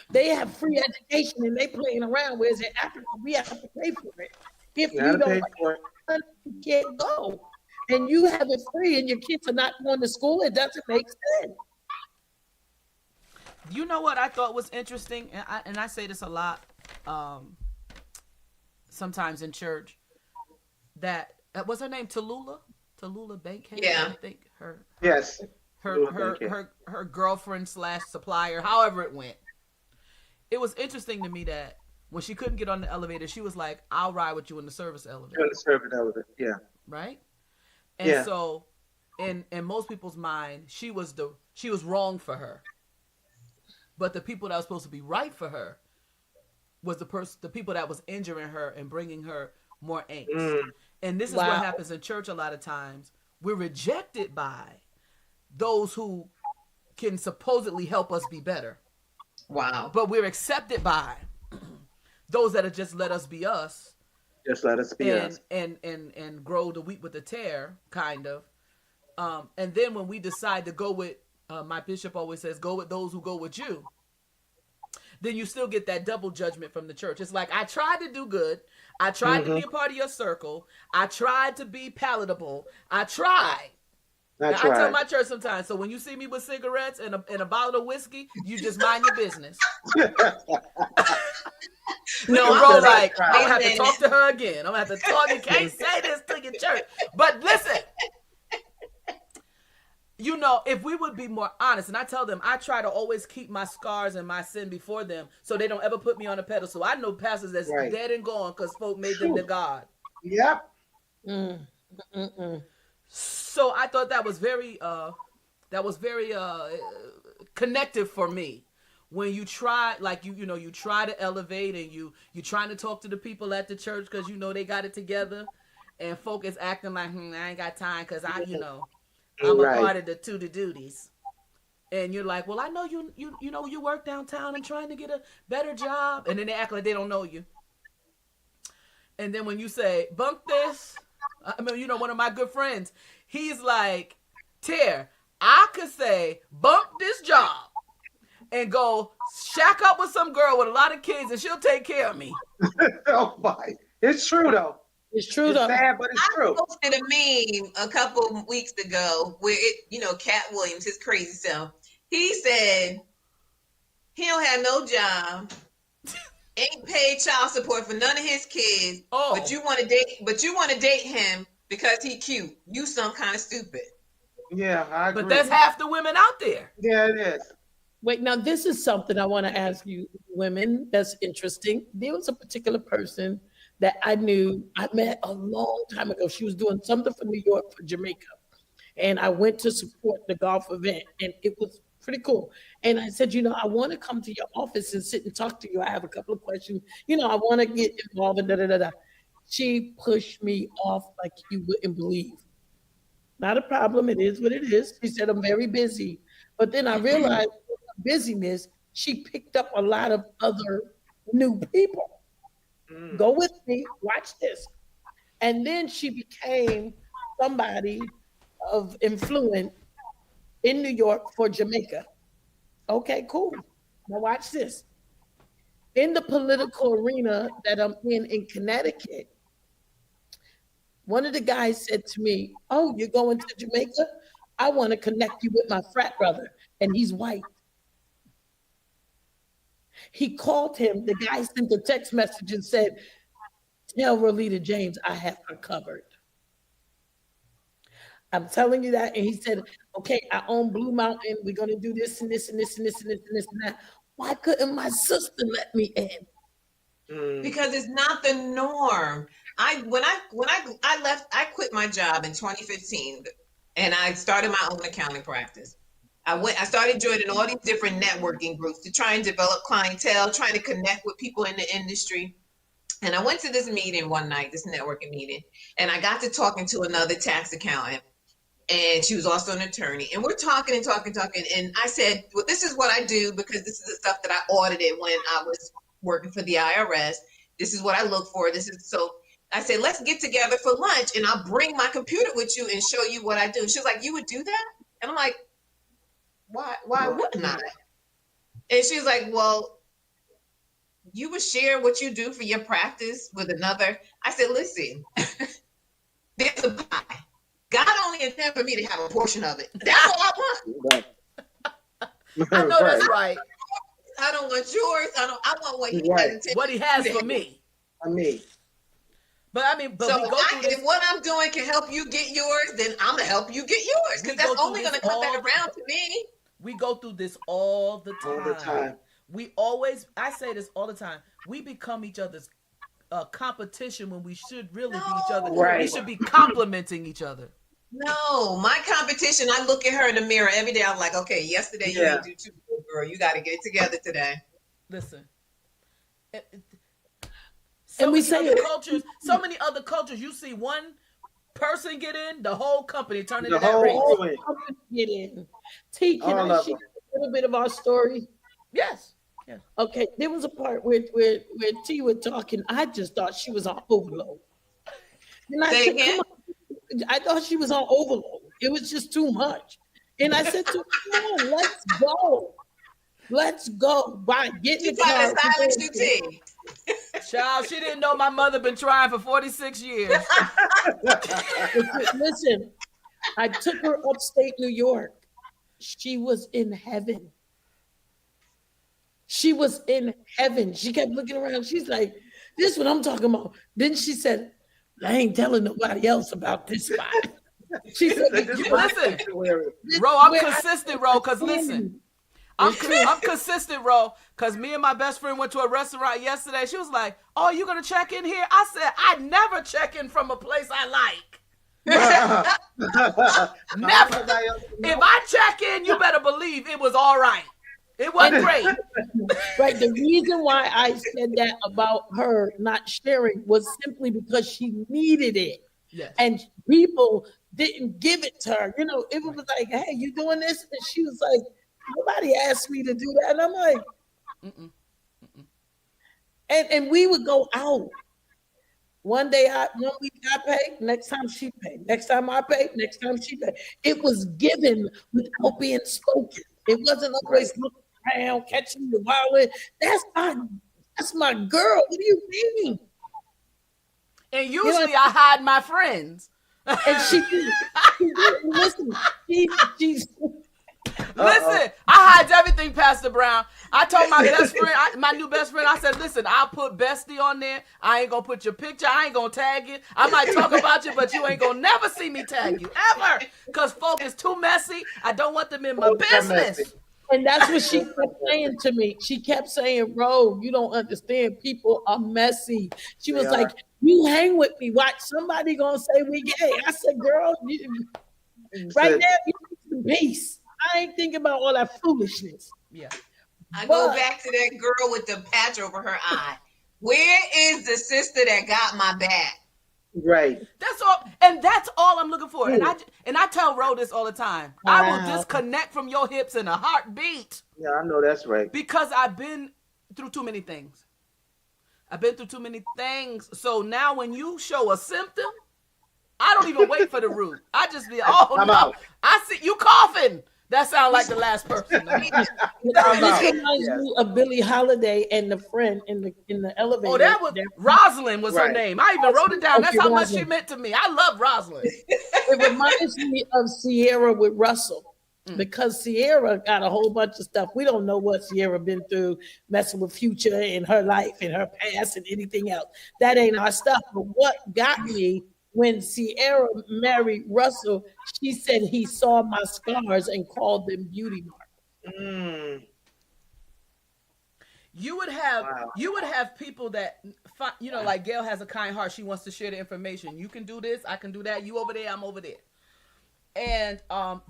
They have free education and they playing around, whereas in Africa, we have to pay for it. If you don't like it, you can't go. And you have it free and your kids are not going to school, it doesn't make sense. You know what I thought was interesting, and I say this a lot, sometimes in church. That was her name, Tallulah Bankhead. Yeah, I think her. Yes. Her girlfriend / supplier, however it went. It was interesting to me that when she couldn't get on the elevator, she was like, "I'll ride with you in the service elevator." In the service elevator, yeah. Right. And so, in most people's mind, she was wrong for her. But the people that were supposed to be right for her was the people that was injuring her and bringing her more angst. And this is what happens in church a lot of times. We're rejected by those who can supposedly help us be better. Wow. But we're accepted by those that have just let us be us. Just let us be us. And grow the wheat with the tare, kind of. And then when we decide to go with, my bishop always says, go with those who go with you. Then you still get that double judgment from the church. It's like, I tried to do good. I tried to be a part of your circle. I tried to be palatable. I tried. I tell my church sometimes, so when you see me with cigarettes and a bottle of whiskey, you just mind your business. No, I'm like, I'm going to have to talk to her again. I'm going to have to talk. You can't say this to your church. But listen. You know, if we would be more honest, and I tell them, I try to always keep my scars and my sin before them so they don't ever put me on a pedestal. I know pastors that's dead and gone because folk made them their God. Yep. So I thought that was very connective for me. When you try, like you try to elevate and you trying to talk to the people at the church because you know they got it together, and folk is acting like I ain't got time because I'm a part of the duties. And you're like, well, I know you work downtown and trying to get a better job. And then they act like they don't know you. And then when you say, bunk this, I mean, one of my good friends, he's like, Tare, I could say, bunk this job and go shack up with some girl with a lot of kids and she'll take care of me. Oh my, it's true though. It's true though. Sad, but it's true. I posted a meme a couple weeks ago where Cat Williams, his crazy self, he said he don't have no job, ain't paid child support for none of his kids, but you want to date him because he cute. You some kind of stupid. Yeah, I agree. But that's half the women out there. Yeah, it is. Wait, now this is something I want to ask you women that's interesting. There was a particular person that I met a long time ago. She was doing something for New York, for Jamaica. And I went to support the golf event and it was pretty cool. And I said, I want to come to your office and sit and talk to you. I have a couple of questions. I want to get involved in da-da-da-da. She pushed me off like you wouldn't believe. Not a problem. It is what it is. She said, I'm very busy. But then I realized busyness, she picked up a lot of other new people. Go with me, watch this. And then she became somebody of influence in New York for Jamaica. Okay, cool. Now watch this. In the political arena that I'm in Connecticut, one of the guys said to me, oh, you're going to Jamaica? I want to connect you with my frat brother, and he's white. He called him. The guy sent a text message and said, tell Rolita James I have her covered. I'm telling you that. And he said, okay, I own Blue Mountain. We're going to do this and this and this and this and this and this and that. Why couldn't my sister let me in? Because it's not the norm. I left, I quit my job in 2015, and I started my own accounting practice. I started joining all these different networking groups to try and develop clientele, trying to connect with people in the industry. And I went to this meeting one night, this networking meeting, and I got to talking to another tax accountant, and she was also an attorney. And we're talking and talking, talking. And I said, well, this is what I do because this is the stuff that I audited when I was working for the IRS. This is what I look for. So I said, let's get together for lunch and I'll bring my computer with you and show you what I do. She was like, you would do that? And I'm like, why wouldn't I? And she was like, well, you would share what you do for your practice with another. I said, listen, there's a pie. God only intended for me to have a portion of it. That's all I want. I know that's right. I don't want yours. I want what he has. What he has for me. But I mean, so if what I'm doing can help you get yours, then I'm gonna help you get yours because that's only gonna come back around to me. We go through this all the time. I say this all the time. We become each other's competition when we should really be each other. Right. We should be complimenting each other. No, my competition, I look at her in the mirror every day. I'm like, okay, yesterday you didn't do too good, girl. You got to get together today. Listen. So many other cultures, you see one person get in, the whole company turn into that race. Get in. T, can I share a little bit of our story? Yes. Okay, there was a part where T was talking. I just thought she was on overload. And I said, come on. I thought she was on overload. It was just too much. And I said to her, come on, let's go. Let's go. By getting the car. Silence you, T. Child, she didn't know my mother been trying for 46 years. Listen, I took her upstate New York. She was in heaven. She was in heaven. She kept looking around. She's like, this is what I'm talking about. Then she said, I ain't telling nobody else about this spot. She said, listen, Ro, I'm consistent, Ro, because listen. I'm consistent, Ro, because me and my best friend went to a restaurant yesterday. She was like, oh, you going to check in here? I said, I never check in from a place I like. Never. If I check in, you better believe it was all right. It wasn't great. Right. The reason why I said that about her not sharing was simply because she needed it. Yes. And people didn't give it to her. You know, it was like, hey, you doing this? And she was like, nobody asked me to do that. And I'm like, And we would go out. One week I paid, next time she paid. Next time I paid, next time she paid. It was given without being spoken. It wasn't always looking around, catching the wallet. That's my girl. What do you mean? And usually I hide my friends. And she did. Listen, she's listen, I hide everything, Pastor Brown. I told my best friend, my new best friend, I said, listen, I'll put Bestie on there. I ain't going to put your picture. I ain't going to tag you. I might talk about you, but you ain't going to never see me tag you, ever. Because folk is too messy. I don't want them in my business. And that's what she kept saying to me. She kept saying, Ro, you don't understand. People are messy. She was like, you hang with me. Watch, somebody going to say we gay. I said, girl, right now, you need some peace. I ain't thinking about all that foolishness. Yeah. I go back to that girl with the patch over her eye. Where is the sister that got my back? Right. That's all, and that's all I'm looking for. And I tell Ro this all the time. Wow. I will disconnect from your hips in a heartbeat. Yeah, I know that's right. Because I've been through too many things. So now when you show a symptom, I don't even wait for the root. I just be, I'm out. I see you coughing. That sounds like the last person. This reminds me of Billie Holiday and the friend in the elevator. Oh, that was Rosalind was her name. I even wrote it down. That's how much she meant to me. I love Rosalind. It reminds me of Sierra with Russell. Because Sierra got a whole bunch of stuff. We don't know what Sierra been through, messing with Future in her life and her past and anything else. That ain't our stuff. But what got me, when Sierra married Russell, she said he saw my scars and called them beauty marks. You would have people that like Gail has a kind heart. She wants to share the information. You can do this. I can do that. You over there. I'm over there. And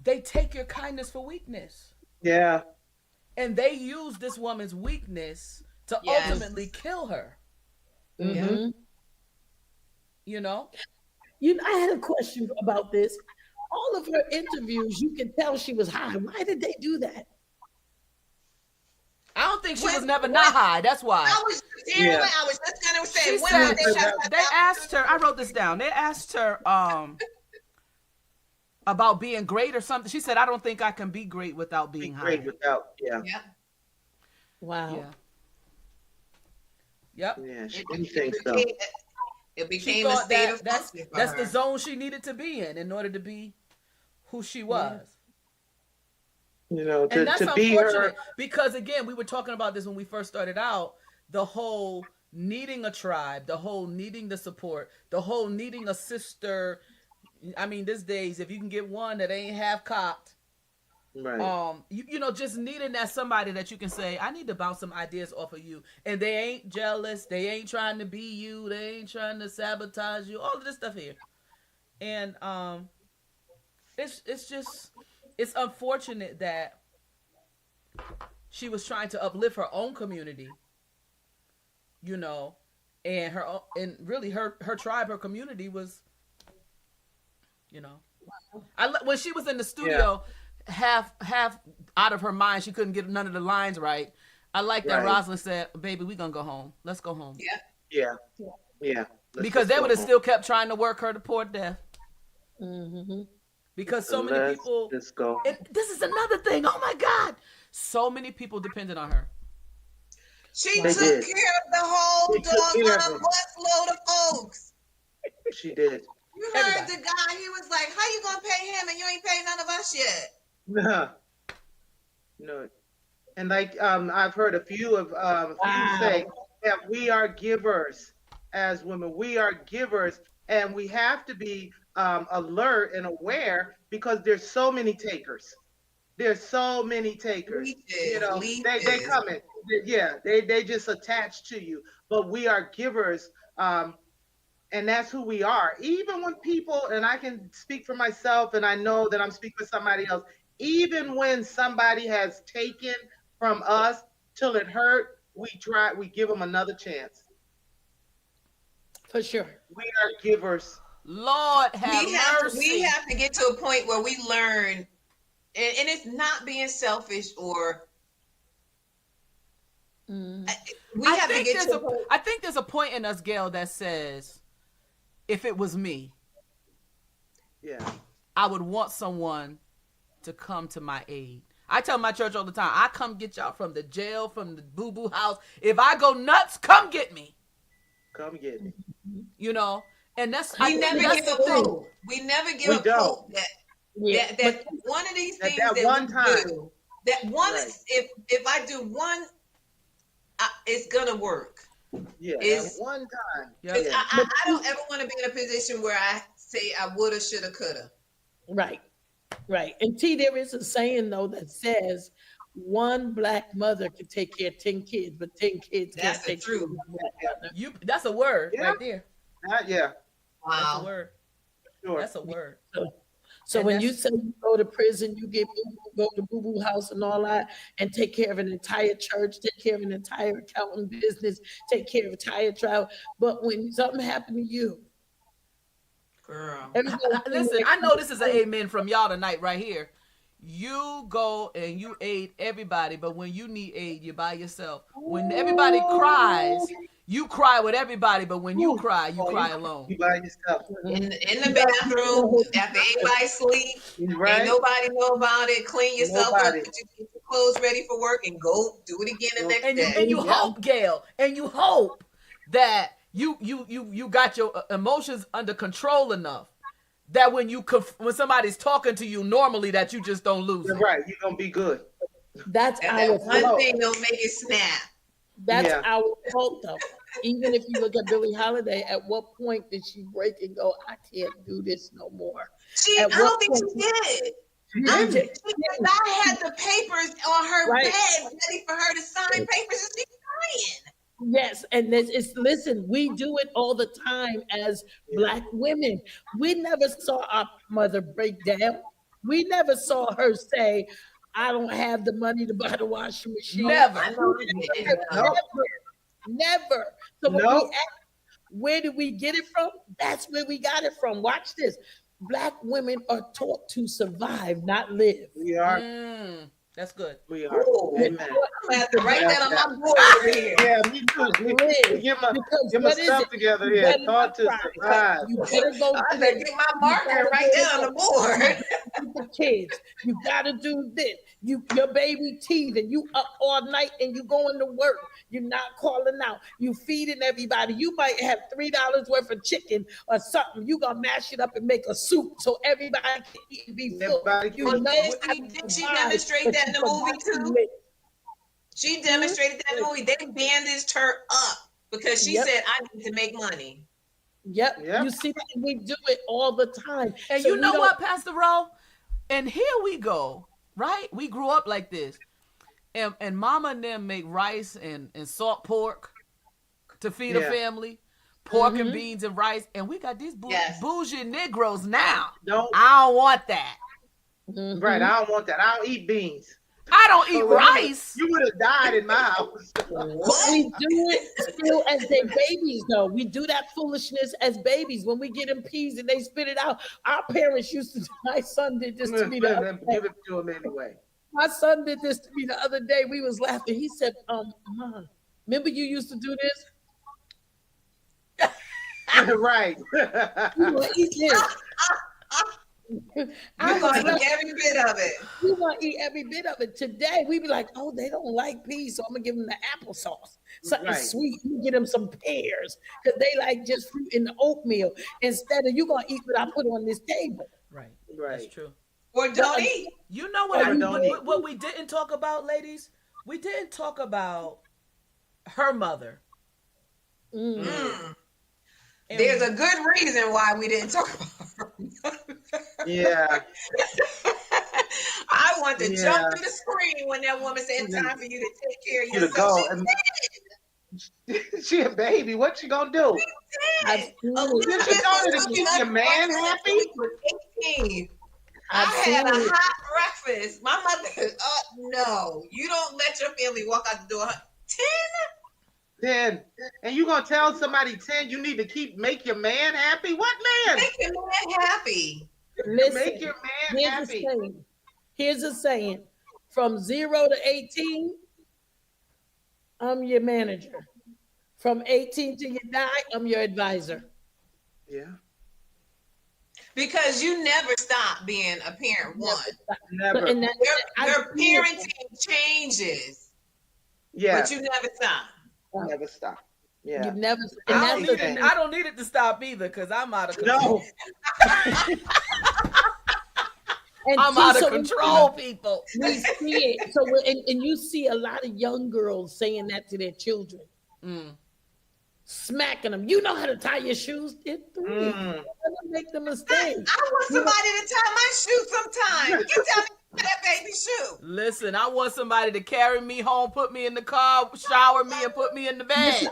they take your kindness for weakness. Yeah. And they use this woman's weakness to ultimately kill her. Mm-hmm. You know? I had a question about this. All of her interviews, you can tell she was high. Why did they do that? I don't think she was never not high. That's why. I was just gonna say. She said they asked her. I wrote this down. They asked her about being great or something. She said, "I don't think I can be great without being high." Great without, yeah. Wow. Yeah. Yep. Yeah, she didn't think so. It became a state of that's the zone she needed to be in order to be who she was. You know, and that's to be her. Because again, we were talking about this when we first started out, the whole needing a tribe, the whole needing the support, the whole needing a sister. I mean, these days, if you can get one that ain't half cocked, right. Just needing that somebody that you can say, I need to bounce some ideas off of you. And they ain't jealous. They ain't trying to be you. They ain't trying to sabotage you. All of this stuff here. And it's unfortunate that she was trying to uplift her own community, and really her tribe, her community was, when she was in the studio, half out of her mind, she couldn't get none of the lines right. I like that Rosalind said, "Baby, we gonna go home. Let's go home." Yeah. Because they would have still kept trying to work her to poor death. Mm-hmm. Because so many people. Let's go. This is another thing. Oh my God! So many people depended on her. She took care of the whole busload of folks. She did. You heard the guy. He was like, "How you gonna pay him and you ain't paid none of us yet?" No. And like I've heard a few say that we are givers as women. We are givers, and we have to be alert and aware because there's so many takers. There's so many takers. They come in. Yeah, they just attach to you. But we are givers, and that's who we are. Even when people, and I can speak for myself, and I know that I'm speaking for somebody else. Even when somebody has taken from us till it hurt, we give them another chance. For sure. We are givers. Lord have mercy. We have to get to a point where we learn, and it's not being selfish or. I think there's a point in us, Gail, that says, if it was me, I would want someone to come to my aid. I tell my church all the time, I come get y'all from the jail, from the boo-boo house. If I go nuts, come get me. Come get me. And that's we never give up hope. We never give up hope that one of these things that one we time do, that one is, if I do one, it's gonna work. Yeah, that one time. I don't ever want to be in a position where I say I woulda, shoulda, coulda. Right. And there is a saying though that says one black mother can take care of 10 kids, but 10 kids can't take care of one black mother. That's a word right there. Yeah. Wow. That's a word. Sure. That's a word. So when you say you go to prison, you go to boo-boo house and all that, and take care of an entire church, take care of an entire accounting business, take care of entire trial. But when something happened to you, girl, listen, I know this is an amen from y'all tonight right here. You go and you aid everybody, but when you need aid, you're by yourself. When everybody cries, you cry with everybody, but when you cry alone. You by yourself. In the bathroom, after everybody sleep, ain't nobody know about it. Clean yourself up, get your clothes ready for work, and go do it again the next day. And you hope, Gail, and you hope that you got your emotions under control enough that when somebody's talking to you normally, that you just don't lose it. Right, you're gonna be good. That's that one thing don't make it snap. That's our fault, though. Even if you look at Billie Holiday, at what point did she break and go, I can't do this no more? I don't think she did. I had the papers on her bed ready for her to sign papers and she's crying. Yes, and listen, we do it all the time as Black women. We never saw our mother break down. We never saw her say, I don't have the money to buy the washing machine. Never. I know I didn't. No, Never. So when we no, ask, where did we get it from? That's where we got it from. Watch this. Black women are taught to survive, not live. we are. That's good. We are. Ooh. Amen. I'm gonna have to write that on my board over here. Yeah, me too. Live. Get my, Because get my what is stuff it? together You here. better Taught not to cry. survive. You better go I to better this. get my marker and write that on the board. The kids. You gotta do this. Your baby teething. You up all night and you going to work. You're not calling out. You feeding everybody. You might have $3 worth of chicken or something. You gonna mash it up and make a soup so everybody can eat and be full. Everybody You can know eat. how to Didn't she survive, demonstrate but that in you the movie forgot to too? live. She demonstrated that in the movie. They bandaged her up because she Yep. said, I need to make money. Yep. Yep. You see that we do it all the time. And So you we know don't- what, Pastor Ro? And here we go, right? We grew up like this. And mama and them make rice and salt pork to feed a Yeah. family, pork and beans and rice. And we got these Yes. bougie Negroes now. Don't. I don't want that. Right. I don't want that. I don't eat beans. I don't eat So rice. You would have died in my house. We do it still as they babies, though. We do that foolishness as babies. When we get them peas and they spit it out, our parents used to. My son did this to me the other day. Give it to him anyway. My son did this to me the other day. We was laughing. He said, Mom, remember you used to do this? Right. You gonna eat this. I'm going to eat every bit of it. We want to eat every bit of it. Today, we be like, oh, they don't like peas, so I'm going to give them the applesauce. Something Right. sweet. You get them some pears because they like just fruit in the oatmeal instead of you going to eat what I put on this table. Right. Right. That's true. Or don't eat. You know what we didn't talk about, ladies? We didn't talk about her mother. Mm. And There's a good reason why we didn't talk about her. Yeah. I want to Yeah. jump through the screen when that woman said, "It's time for you to take care of You to yourself." go. She a baby. What she gonna do? I've seen A it. little You bit should know to of keep your man happy. We were 18. I I've had a seen it. hot breakfast. My mother, no, you don't let your family walk out the door. 10? 10. And you gonna tell somebody 10 you need to make your man happy? What man? Make your man happy. Listen, Make your man here's happy. a saying. Here's a saying. From 0 to 18, I'm your manager. From 18 till you die, I'm your advisor. Yeah. Because you never stop being a parent. One, Never. And that, your parenting changes, Yeah. but you never stop. Never stop. Yeah. you never. And I that's don't, the need it, thing. I don't need it to stop either because I'm out of control. No. And I'm see, out of so control, people. We see it. So, and you see a lot of young girls saying that to their children, smacking them. You know how to tie your shoes? They're 3. Don't make the mistake. I want somebody to tie my shoe sometime. You tell me that baby shoe. Listen, I want somebody to carry me home, put me in the car, shower me, and put me in the bed. Listen,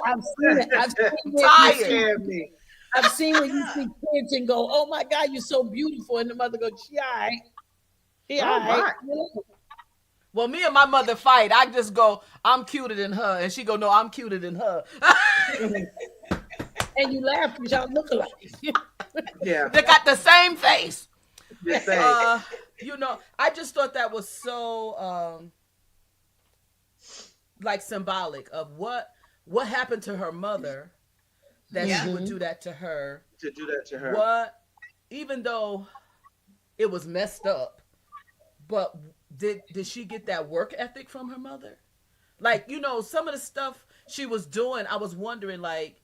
I've seen it. Tired. Scared me. I've seen when you see kids and go, "Oh my God, you're so beautiful," and the mother goes, "She all right. She all right." Well, me and my mother fight. I just go, I'm cuter than her. And she go, no, I'm cuter than her. And you laugh because y'all look alike. Yeah. They got the same face. Just saying. You know, I just thought that was so like symbolic of what happened to her mother that she would do that to her. To do that to her. What, even though it was messed up, but did she get that work ethic from her mother? Like, you know, some of the stuff she was doing, I was wondering, like,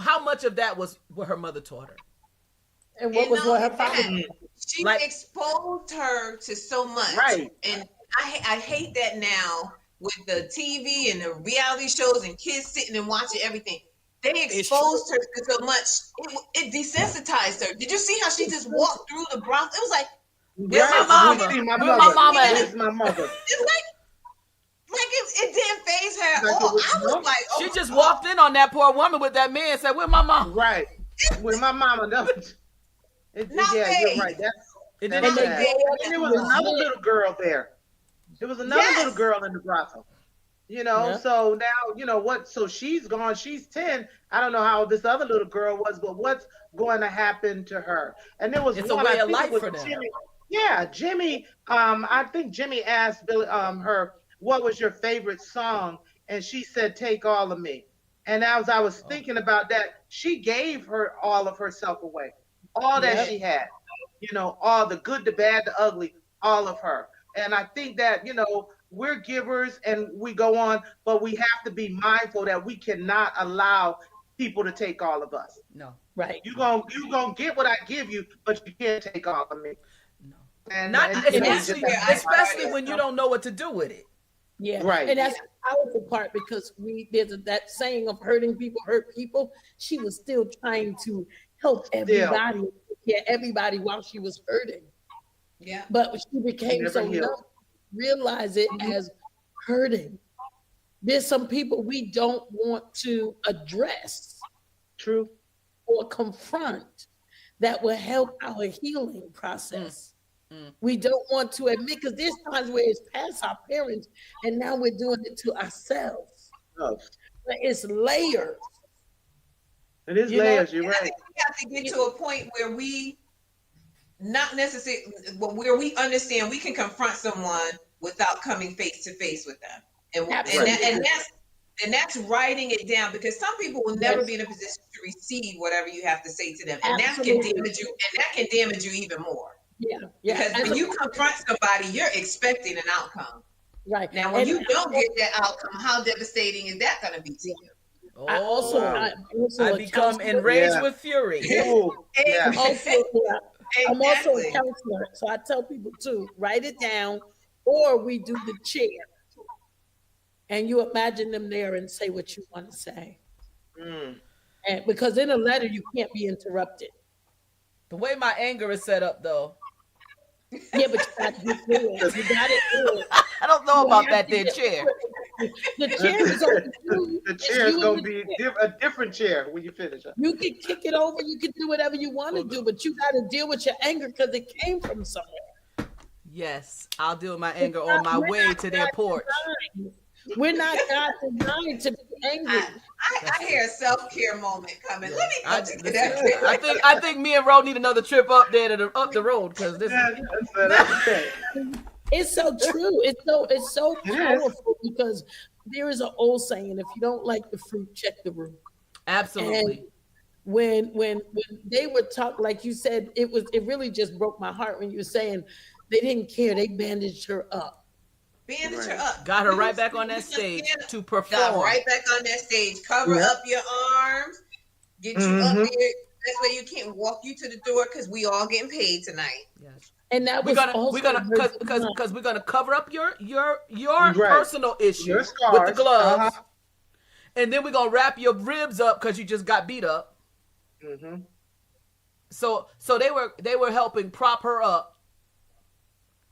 how much of that was what her mother taught her? And what was what her father did? She Like- exposed her to so much. Right. And I hate that now with the TV and the reality shows and kids sitting and watching everything. They exposed her to so much. It desensitized her. Did you see how she just walked through the Bronx? It was like, Where's my Yes, mama? we see my Where's my mother. mama at? Where's my mother? it's it didn't phase her at Like it all. was I was no. like, oh, She just walked in on that poor woman with that man and said, "Where's my mom?" Right. With my mama, no. not Yeah, you're phased. right. It That's did And they sad. go up And to there was his another head. little girl there. There was another little Yes. girl in the brothel. Yeah. So now, what? So she's gone. She's 10. I don't know how this other little girl was, but what's going to happen to her? And there was It's a one, I way of think it life was for them. Jimmy. Yeah, Jimmy. I think Jimmy asked Billy, her, what was your favorite song? And she said, "Take All of Me." And as I was Oh, thinking about that, she gave her all of herself away, all that Yep. she had, all the good, the bad, the ugly, all of her. And I think that, we're givers and we go on, but we have to be mindful that we cannot allow people to take all of us. no, Right. You gonna get what I give you, but you can't take all of me. no. And Not and, And we that's just especially have where to I be especially mindful. when you don't know what to do with it. Yeah. Right. And that's the powerful part because that saying of hurting people hurt people. She was still trying to help everybody, everybody while she was hurting. yeah. But she became Never so healed. numb, realize it as hurting. There's some people we don't want to address True. or confront that will help our healing process. We don't want to admit because there's times where it's past our parents and now we're doing it to ourselves. Oh, But it's layers. it is You know, layers. You're And I right. think we have to get to a point where we not necessarily, but where we understand we can confront someone without coming face to face with them, and Absolutely. that's writing it down because some people will never Yes. be in a position to receive whatever you have to say to them, and that can Absolutely. damage you, and that can damage you even more Yeah. Yeah. because when you confront somebody, you're expecting an outcome. Right. Now, when And you don't get that outcome, how devastating is that going to be to you? I also, Oh, I'm also I a become counselor. enraged Yeah. with fury. Ooh, yeah. I'm also, I'm also a Exactly. counselor. So I tell people to write it down or we do the chair. And you imagine them there and say what you want to say. Mm. And because in a letter you can't be interrupted. The way my anger is set up, though, Yeah, but you got to get through it. You got it through it. I don't know You about have that to there get chair. through it. The chair is only you. The It's chair is you gonna and the be chair. a different chair when you finish. You can kick it over. You can do whatever you want to do, but you got to deal with your anger because it came from somewhere. Yes, I'll deal with my anger on my way to their porch. We're not God designed to be angry. I hear a self-care moment coming. Let me I, go to listen, that. I think me and Ro need another trip up there up the road because this. That's it. It's so true. It's so It is. powerful because there is an old saying: if you don't like the fruit, check the root. Absolutely. And when they were talking, like you said, it really just broke my heart when you were saying they didn't care. They bandaged her up. Bandage her Right. up. Got her We right just- back on we that just stage stand- to Got perform. right back on that stage. Cover Yeah. up your arms. Get you up Mhm. there. That way you can't walk you to the door because we all getting paid tonight. Yes. And that We're was gonna also because we're gonna cover up your Right. personal Your issue with the scars. gloves, and then we're gonna wrap your ribs up because you just got beat up. Mm-hmm. So they were helping prop her up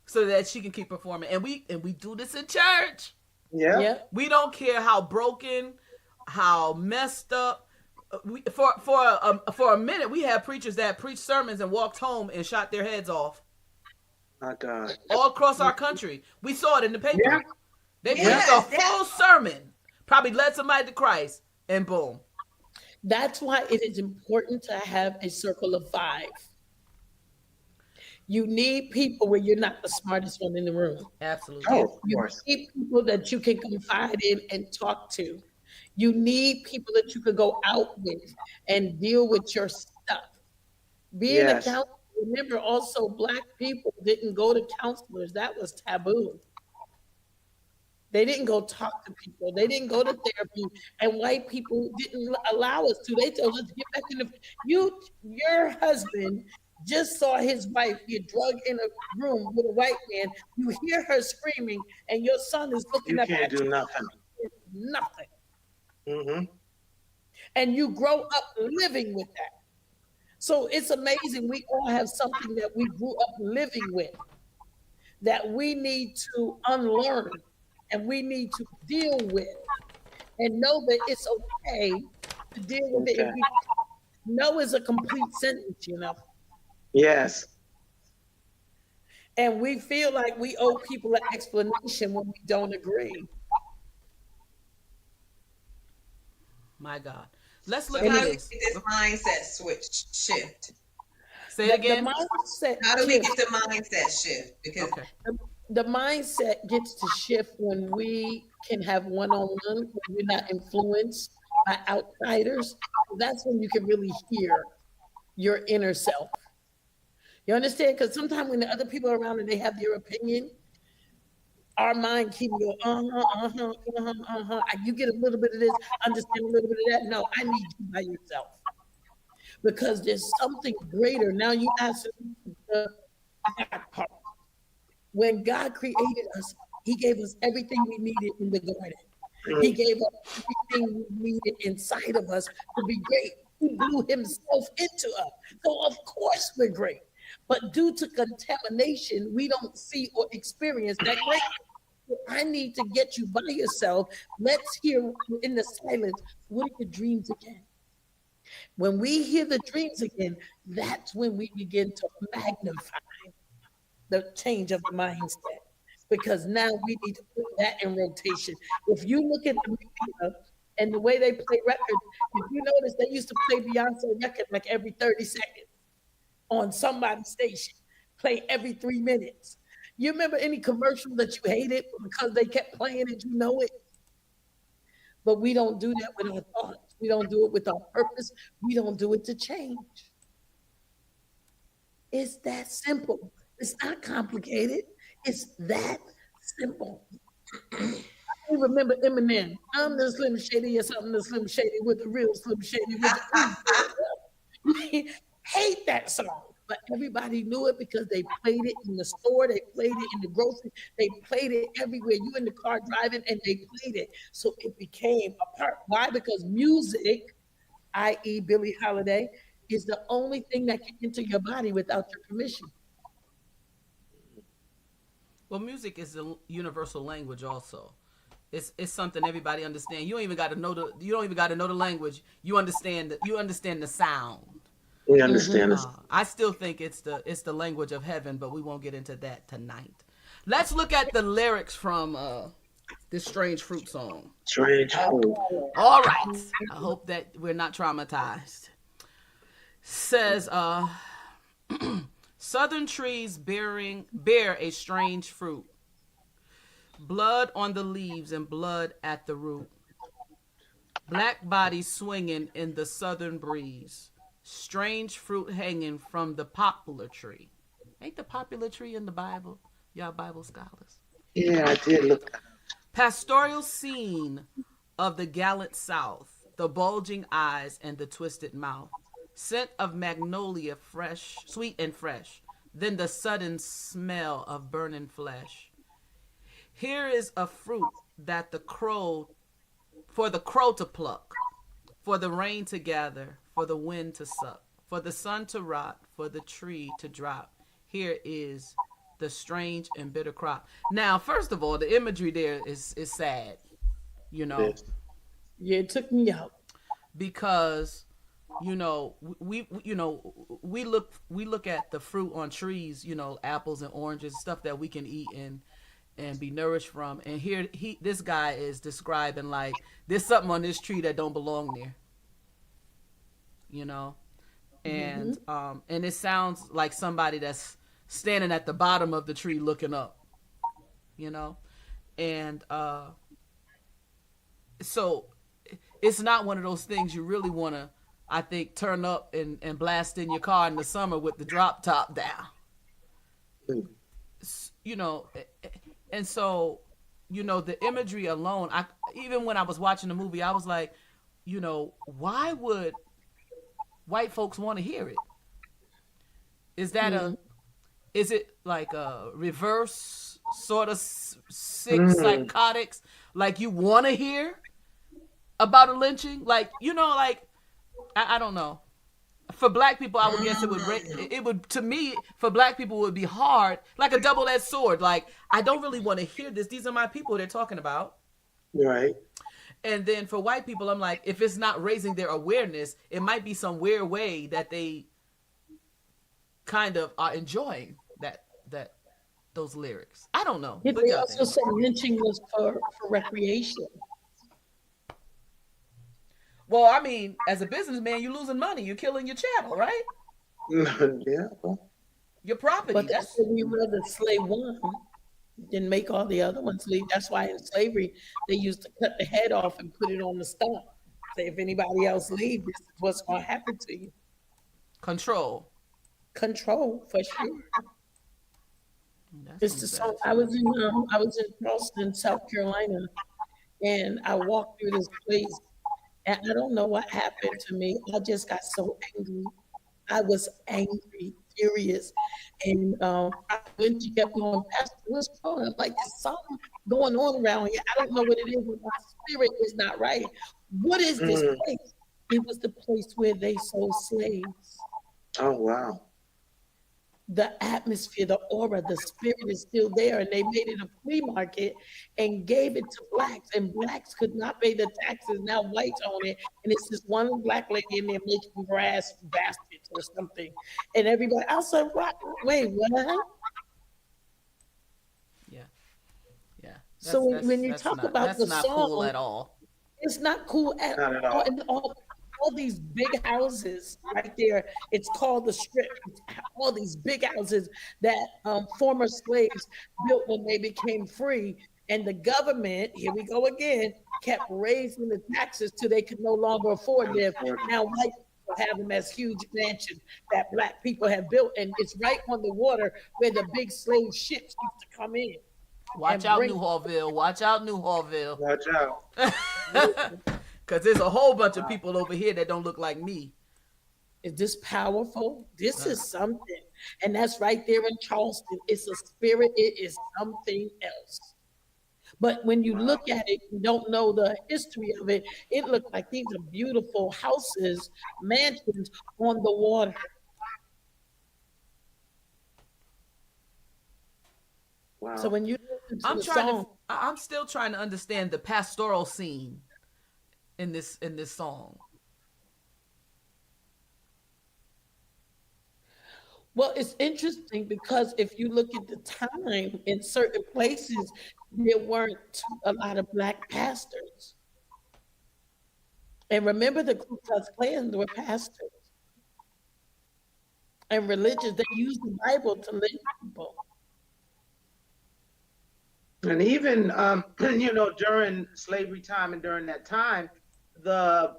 so that she can keep performing. And we do this in church. Yeah. yeah. We don't care how broken, how messed up. For a minute, we had preachers that preached sermons and walked home and shot their heads off My God. all across our country. We saw it in the paper. Yeah. They Yes, preached a full sermon, probably led somebody to Christ, and boom. That's why it is important to have a circle of 5. You need people where you're not the smartest one in the room. Absolutely. Oh, of You course. need people that you can confide in and talk to. You need people that you could go out with and deal with your stuff. Being Yes. a counselor, remember also Black people didn't go to counselors. That was taboo. They didn't go talk to people. They didn't go to therapy, and white people didn't allow us to. They told us to get back in the. Your husband just saw his wife get drugged in a room with a white man. You hear her screaming, and your son is looking You up can't at do you. nothing. Nothing, Mm-hmm. and you grow up living with that. So it's amazing. We all have something that we grew up living with that we need to unlearn and we need to deal with and know that it's okay to deal with it. Okay. If we know is a complete sentence, Yes. and we feel like we owe people an explanation when we don't agree. My God. Let's look So at how do we this. get this mindset shift? Say it The again. mindset How do we shift. get the mindset shift? Because Okay. The mindset gets to shift when we can have one-on-one, when we're not influenced by outsiders. That's when you can really hear your inner self. You understand? Because sometimes when the other people are around and they have their opinion, our mind keep going, You get a little bit of this, understand a little bit of that. No, I need you by yourself. Because there's something greater. Now you ask the God part. When God created us, He gave us everything we needed in the garden. He gave us everything we needed inside of us to be great. He blew Himself into us. So, of course, we're great. But due to contamination, we don't see or experience that greatness. I need to get you by yourself. Let's hear in the silence, what are your dreams again? When we hear the dreams again, that's when we begin to magnify the change of the mindset, because now we need to put that in rotation. If you look at the media and the way they play records, if you notice, they used to play Beyonce record like every 30 seconds on somebody's station, play every 3 minutes. You remember any commercial that you hated because they kept playing it, it? But we don't do that with our thoughts. We don't do it with our purpose. We don't do it to change. It's that simple. It's not complicated. It's that simple. I remember Eminem. I'm the Slim Shady, yes, I'm the Slim Shady with the real Slim Shady. Hate that song, but everybody knew it because they played it in the store, they played it in the grocery, they played it everywhere. You in the car driving, and they played it. So it became a part. Why? Because music, i.e. Billie Holiday, is the only thing that can enter your body without your permission. Well, music is a universal language also. It's something everybody understands. You don't even got to know the language. You understand the sound. We understand this. I still think it's the language of heaven, but we won't get into that tonight. Let's look at the lyrics from this Strange Fruit song. Strange Fruit. All right. I hope that we're not traumatized. Says southern trees bear a strange fruit. Blood on the leaves and blood at the root. Black bodies swinging in the southern breeze. Strange fruit hanging from the poplar tree. Ain't the poplar tree in the Bible? Y'all Bible scholars. Yeah, I did look. Pastoral scene of the gallant South, the bulging eyes and the twisted mouth. Scent of magnolia fresh, sweet and fresh. Then the sudden smell of burning flesh. Here is a fruit that for the crow to pluck, for the rain to gather, for the wind to suck, for the sun to rot, for the tree to drop. Here is the strange and bitter crop. Now, first of all, the imagery there is sad, Yeah, it took me out. Because we look at the fruit on trees, apples and oranges, stuff that we can eat and be nourished from. And here this guy is describing like there's something on this tree that don't belong there. And and it sounds like somebody that's standing at the bottom of the tree looking up. And so it's not one of those things you really want to, I think, turn up and blast in your car in the summer with the drop top down. And so, the imagery alone, even when I was watching the movie, I was like, why would white folks want to hear it? Is it like a reverse sort of sick psychotics? Like you want to hear about a lynching? Like, I don't know. for black people, I would guess it would, to me, for black people, it would be hard, like a double-edged sword. Like, I don't really want to hear this. These are my people they're talking about. Right. And then for white people, I'm like, if it's not raising their awareness, it might be some weird way that they kind of are enjoying those lyrics. I don't know. They also said lynching was for recreation. Well, I mean, as a businessman, you're losing money. You're killing your chattel, right? Yeah. Your property. But that's what we rather slave one than make all the other ones leave. That's why in slavery, they used to cut the head off and put it on the stump. Say, if anybody else leaves, this is what's going to happen to you. Control, for sure. It's the song. I was in Charleston, South Carolina, and I walked through this place, and I don't know what happened to me. I just got so angry. I was angry, furious, and when she kept going, Pastor, what's wrong? I'm like, there's something going on around here. I don't know what it is, but my spirit is not right. What is this place? It was the place where they sold slaves. Oh, wow. The atmosphere, the aura, the spirit is still there, and they made it a flea market and gave it to blacks, and blacks could not pay the taxes. Now whites own it, and it's this one black lady in there making grass baskets or something, and everybody. I said, "What? Wait, what?" Yeah. So when you talk about the song, that's not cool at all. It's not cool at all. And all these big houses right there. It's called the Strip. All these big houses that former slaves built when they became free. And the government, here we go again, kept raising the taxes till they could no longer afford them. Now white people have them as huge mansions that black people have built. And it's right on the water where the big slave ships used to come in. Watch out, New Hallville. Watch out, New Hallville. Watch out. Because there's a whole bunch of people over here that don't look like me. Is this powerful? This is something. And that's right there in Charleston. It's a spirit. It is something else. But when you look at it, you don't know the history of it. It looked like these are beautiful houses, mansions on the water. Wow. So when you listen to the song, I'm still trying to understand the pastoral scene in this song. well, it's interesting because if you look at the time in certain places, there weren't a lot of black pastors. And remember, the Ku Klux Klan were pastors and religious. They used the Bible to lead people. And even during slavery time and during that time, the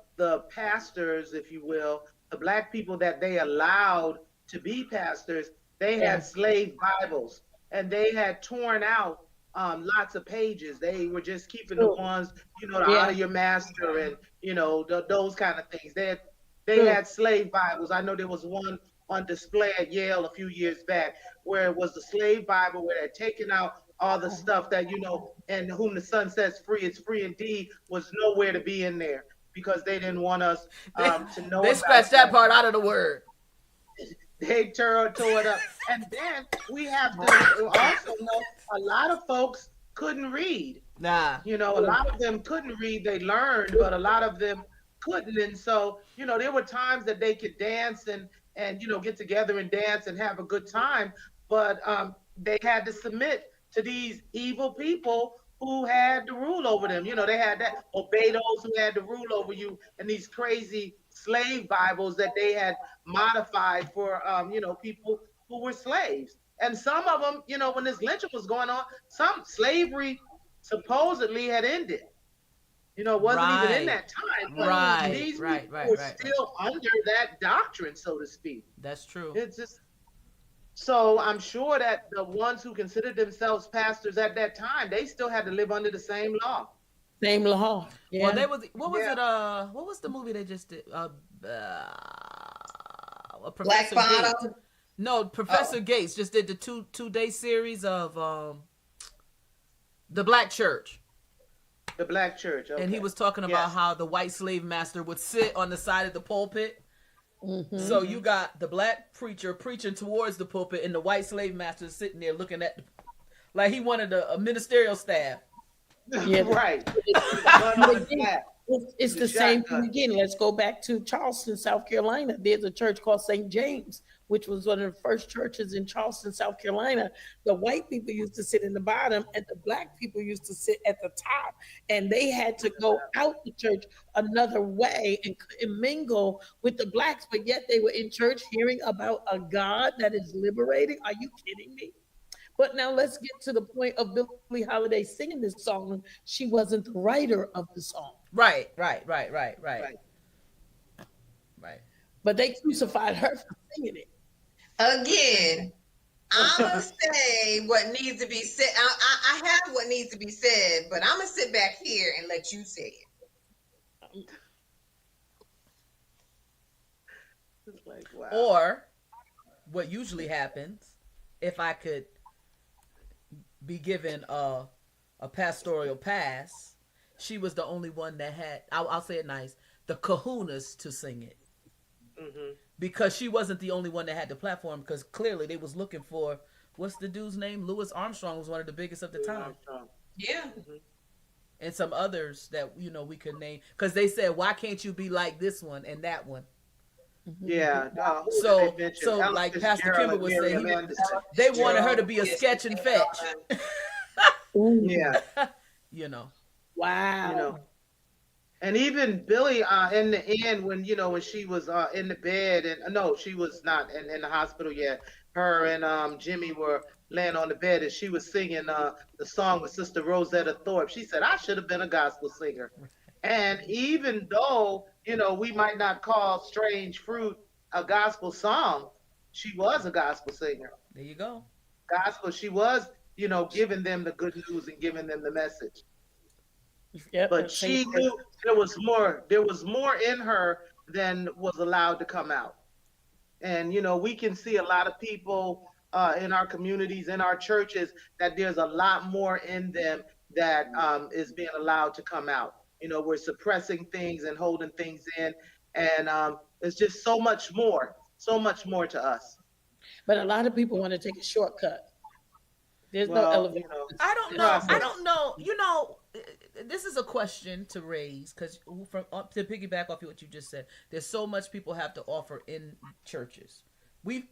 pastors, if you will, the black people that they allowed to be pastors, they had slave Bibles, and they had torn out lots of pages. They were just keeping the ones, to honor your master, and those kind of things. They had slave Bibles. I know there was one on display at Yale a few years back where it was the slave Bible, where they'd taken out all the stuff that, and whom the son sets free is free indeed, was nowhere to be in there because they didn't want us to know. They scratched that part out of the word. They tore it up. And then we have to also know a lot of folks couldn't read. Nah. A lot of them couldn't read. They learned, but a lot of them couldn't. And so, there were times that they could dance and get together and dance and have a good time. But they had to submit to these evil people who had the rule over them. They had that, obey those who had the rule over you, and these crazy slave Bibles that they had modified for, people who were slaves. And some of them, when this lynching was going on, some slavery supposedly had ended. Wasn't even in that time. But these people were still under that doctrine, so to speak. That's true. It's just, so I'm sure that the ones who considered themselves pastors at that time, they still had to live under the same law. Same law. Yeah. Well, what was the movie they just did? Black Bottom? No, Professor Gates just did the two-day series of the Black Church. The Black Church, okay. And he was talking about how the white slave master would sit on the side of the pulpit So you got the black preacher preaching towards the pulpit, and the white slave master sitting there looking at, like he wanted a ministerial staff. Yeah. Right. Gun on his back. It's the same thing again. Let's go back to Charleston, South Carolina. There's a church called St. James, which was one of the first churches in Charleston, South Carolina. The white people used to sit in the bottom, and the black people used to sit at the top. And they had to go out the church another way and mingle with the blacks, but yet they were in church hearing about a God that is liberating. Are you kidding me? But now let's get to the point of Billie Holiday singing this song. She wasn't the writer of the song. Right. But they crucified her for singing it. Again, I'm going to say what needs to be said. I have what needs to be said, but I'm going to sit back here and let you say it. Like, wow. Or what usually happens, if I could be given a pastoral pass, she was the only one that had, I'll say it nice, the kahunas to sing it. Because she wasn't the only one that had the platform, because clearly they was looking for, what's the dude's name? Louis Armstrong was one of the biggest of the time. Yeah. And some others that, we could name, because they said, why can't you be like this one and that one? Yeah. So like Pastor Kimber would say, they wanted her to be a sketch and fetch. Yeah. Wow. And even Billie, in the end, when she was in the bed, and no, she was not in the hospital yet. Her and Jimmy were laying on the bed, and she was singing the song with Sister Rosetta Thorpe. She said, "I should have been a gospel singer." And even though we might not call "Strange Fruit" a gospel song, she was a gospel singer. There you go. Gospel. She was, giving them the good news and giving them the message. Yep, but she knew there was more in her than was allowed to come out. And we can see a lot of people in our communities, in our churches, that there's a lot more in them that is being allowed to come out. We're suppressing things and holding things in, and it's just so much more to us. But a lot of people want to take a shortcut. There's no elevator. I don't know. This is a question to raise, because to piggyback off what you just said, there's so much people have to offer in churches.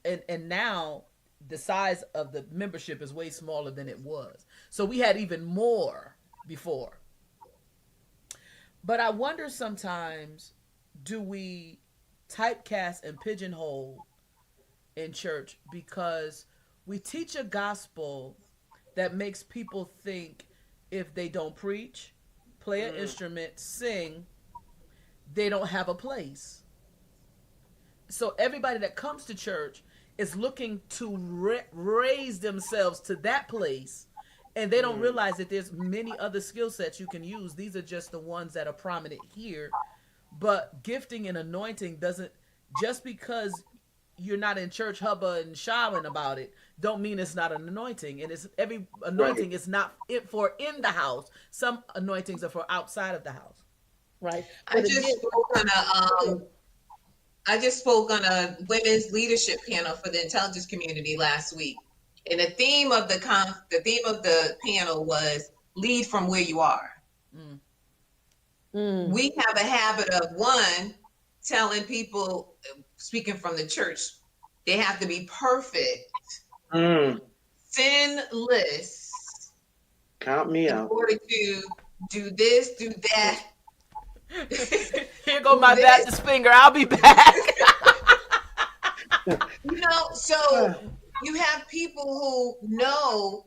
And now the size of the membership is way smaller than it was. So we had even more before. But I wonder sometimes, do we typecast and pigeonhole in church because we teach a gospel that makes people think if they don't preach, play an instrument, sing, they don't have a place. So everybody that comes to church is looking to raise themselves to that place, and they don't realize that there's many other skill sets you can use. These are just the ones that are prominent here. But gifting and anointing doesn't, just because you're not in church hubba and shouting about it, don't mean it's not an anointing. And it's every anointing is not for in the house. Some anointings are for outside of the house. Right. I just spoke on a women's leadership panel for the intelligence community last week, and the theme of the panel was lead from where you are. We have a habit of telling people, speaking from the church, they have to be perfect, sinless. Count me out. In order to do this, do that. Here go my Baptist finger. I'll be back. So you have people who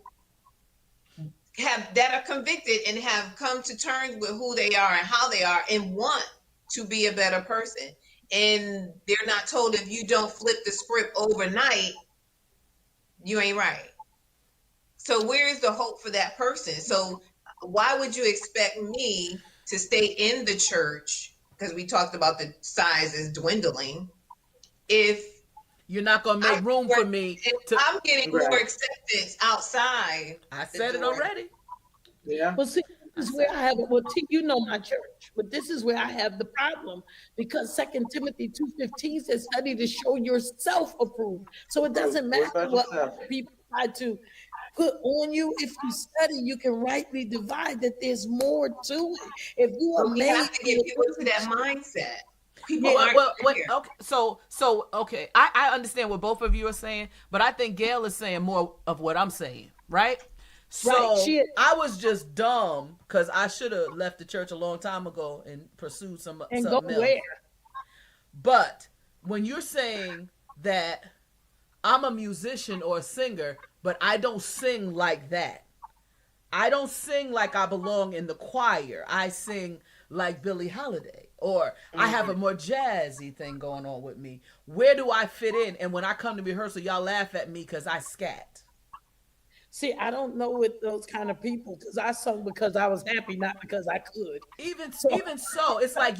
that are convicted and have come to terms with who they are and how they are and want to be a better person. And they're not told, if you don't flip the script overnight, you ain't right. So where is the hope for that person? So why would you expect me to stay in the church, because we talked about the size is dwindling, if you're not going to make room for me? I'm getting more acceptance outside. I said it already. Yeah. Well, see, is where I have it. Well, you know my church, but this is where I have the problem because 2 Timothy 2:15 says, "Study to show yourself approved." So it doesn't matter what people try to put on you. If you study, you can rightly divide that there's more to it. If you are we have to get people to that mindset. People aren't. Okay. So okay. I understand what both of you are saying, but I think Gail is saying more of what I'm saying, right? So I was just dumb because I should have left the church a long time ago and pursued something else. Where? But when you're saying that I'm a musician or a singer, but I don't sing like that. I don't sing like I belong in the choir. I sing like Billie Holiday, or I have a more jazzy thing going on with me. Where do I fit in? And when I come to rehearsal, y'all laugh at me because I scat. See, I don't know with those kind of people because I sung because I was happy, not because I could. Even so, it's like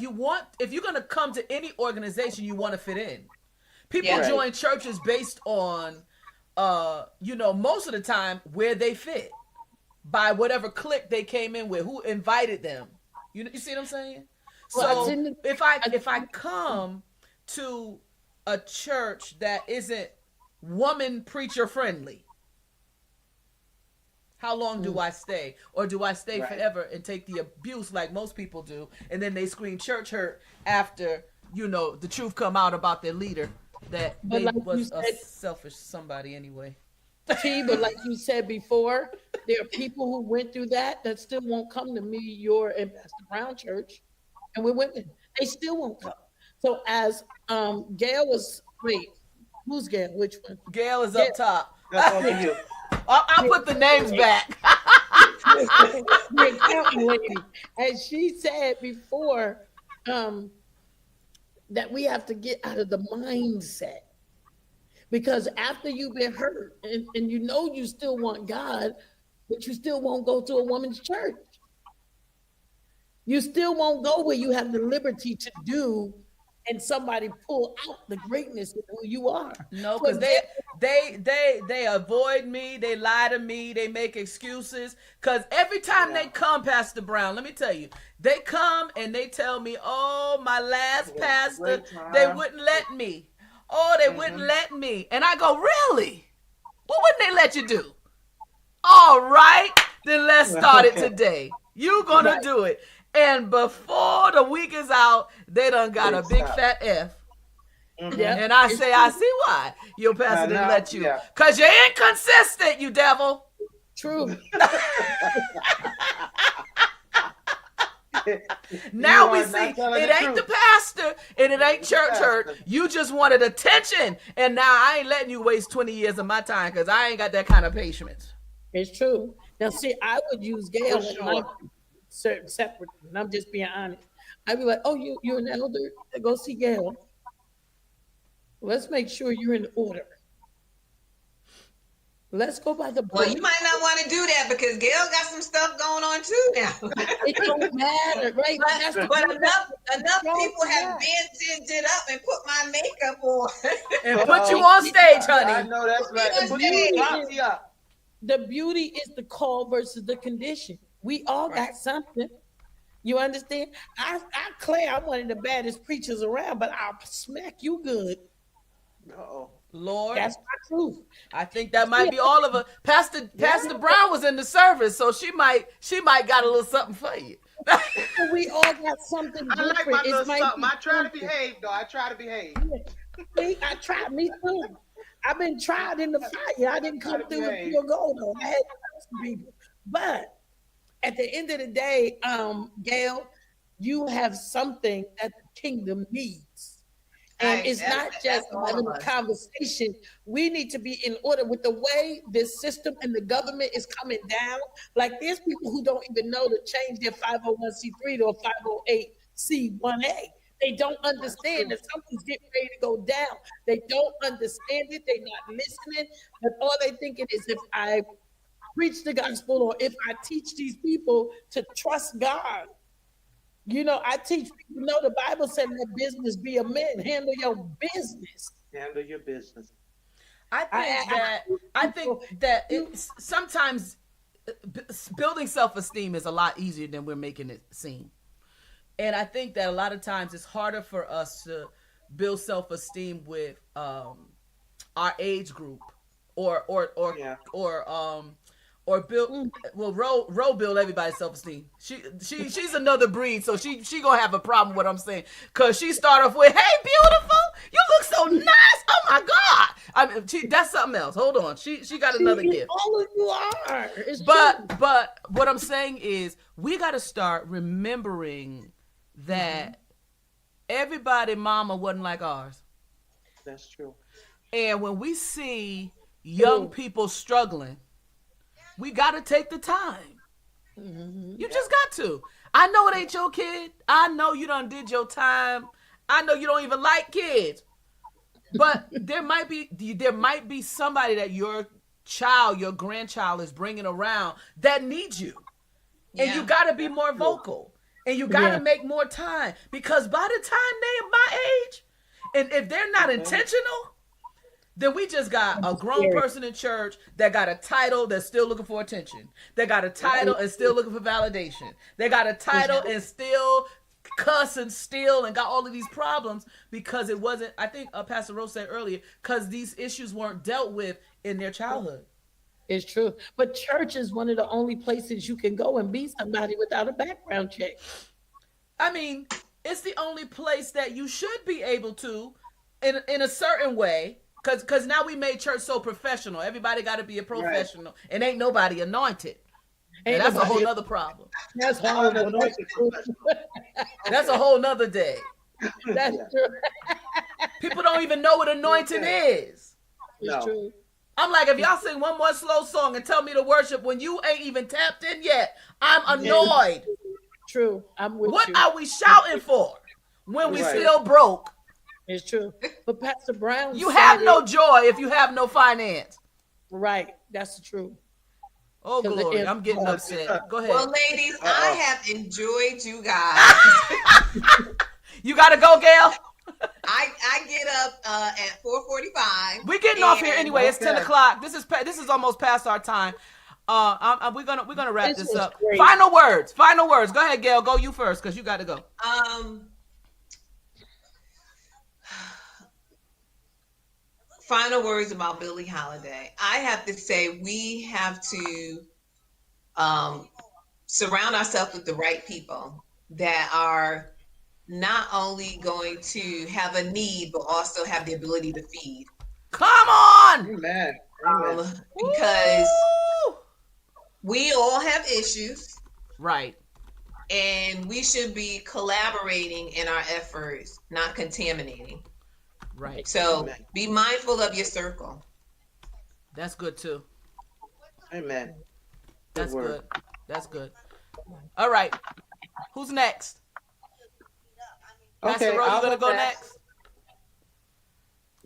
if you're gonna come to any organization, you want to fit in. People join churches based on, most of the time where they fit, by whatever clique they came in with, who invited them. You see what I'm saying? So if I come to a church that isn't woman preacher friendly, how long do I stay? Or do I stay forever and take the abuse like most people do, and then they scream church hurt after, the truth come out about their leader that they was a selfish somebody anyway. But like you said before, there are people who went through that still won't come to me, your and Pastor Brown church, and we're women. They still won't come. So as Gail was, who's Gail? Which one? Gail is up top. That's on you. I'll put the names back. The accountant lady, and she said before that we have to get out of the mindset. Because after you've been hurt and you still want God, but you still won't go to a woman's church. You still won't go where you have the liberty to do and somebody pull out the greatness of who you are. No, because they avoid me, they lie to me, they make excuses. Because every time they come, Pastor Brown, let me tell you, they come and they tell me, oh, my last pastor, they wouldn't let me. Oh, they wouldn't let me. And I go, really? What wouldn't they let you do? All right, then let's start it today. You gonna do it. And before the week is out, they done got a big fat F. And I say, I see why your pastor didn't let you. Because you're inconsistent, you devil. True. Now we see it ain't the pastor and it ain't church hurt. You just wanted attention. And now I ain't letting you waste 20 years of my time because I ain't got that kind of patience. It's true. Now, see, I would use Gail in my separate, and I'm just being honest. I'd be like, oh, you're an elder? Go see Gail. Let's make sure you're in order. Let's go by the book. Well, you might not want to do that because Gail got some stuff going on too now. It don't matter, right? But enough people have bent it up and put my makeup on. And put you on stage, honey. I know that's right. The beauty is the call versus the condition. We all got something. You understand? I Claire, I'm one of the baddest preachers around, but I'll smack you good. Uh-oh. Lord, that's my truth. I think that might be all of us. Pastor Brown was in the service, so she might got a little something for you. We all got something different. I like my little something. I try to behave, though. I try to behave. See, I tried. Me too. I've been tried in the fire. I didn't come through with pure gold, though. I had some people. But at the end of the day, Gail, you have something that the kingdom needs. And it's not just a conversation. We need to be in order with the way this system and the government is coming down. Like there's people who don't even know to change their 501c3 to a 508c1a. They don't understand that something's getting ready to go down. They don't understand it. They're not listening. But all they thinking is if I preach the gospel or if I teach these people to trust God. You know, I teach people, the Bible said let business be a man. Handle your business. Handle your business. I think that sometimes building self-esteem is a lot easier than we're making it seem. And I think that a lot of times it's harder for us to build self-esteem with our age group or or or Yeah. or um or build well row build everybody's self-esteem. She's another breed, so she gonna have a problem with what I'm saying, because she start off with, hey beautiful, you look so nice, oh my god. I mean, that's something else. Hold on, she got another gift. All of you are. It's But true. but what I'm saying is we got to start remembering that everybody mama wasn't like ours. That's true. And when we see young people struggling, we got to take the time. You just got to. I know it ain't your kid. I know you done did your time. I know you don't even like kids. But there might be somebody that your child, your grandchild is bringing around that needs you. And you got to be more vocal. And you got to make more time. Because by the time they're my age, and if they're not intentional, then we just got a grown person in church that got a title that's still looking for attention. They got a title and still looking for validation. They got a title and still cuss and steal and got all of these problems because it wasn't, I think Pastor Rose said earlier, because these issues weren't dealt with in their childhood. It's true. But church is one of the only places you can go and be somebody without a background check. I mean, it's the only place that you should be able to, in a certain way, because now we made church so professional. Everybody got to be a professional, right. And ain't nobody anointed. And that's a whole nother problem. That's horrible. That's a whole nother day. That's true. People don't even know what anointing is. It's true. I'm like, if y'all sing one more slow song and tell me to worship when you ain't even tapped in yet, I'm annoyed. True. I'm with what you. What are we shouting for when we still broke? It's true. But Pastor Brown, you have no joy if you have no finance. Right. That's true. Oh, glory. I'm getting upset. Go ahead. Well, ladies, I have enjoyed you guys. You got to go, Gail? I get up at 4:45. We're getting off here anyway. It's 10 o'clock. This is almost past our time. We're gonna wrap this up. Great. Final words. Go ahead, Gail. Go you first, because you got to go. Final words about Billie Holiday. I have to say we have to surround ourselves with the right people that are not only going to have a need, but also have the ability to feed. Come on! Amen. Because we all have issues. Right. And we should be collaborating in our efforts, not contaminating. Right. So be mindful of your circle. That's good too. Amen. That's good. That's good. All right. Who's next? Pastor Rose, you gonna go next?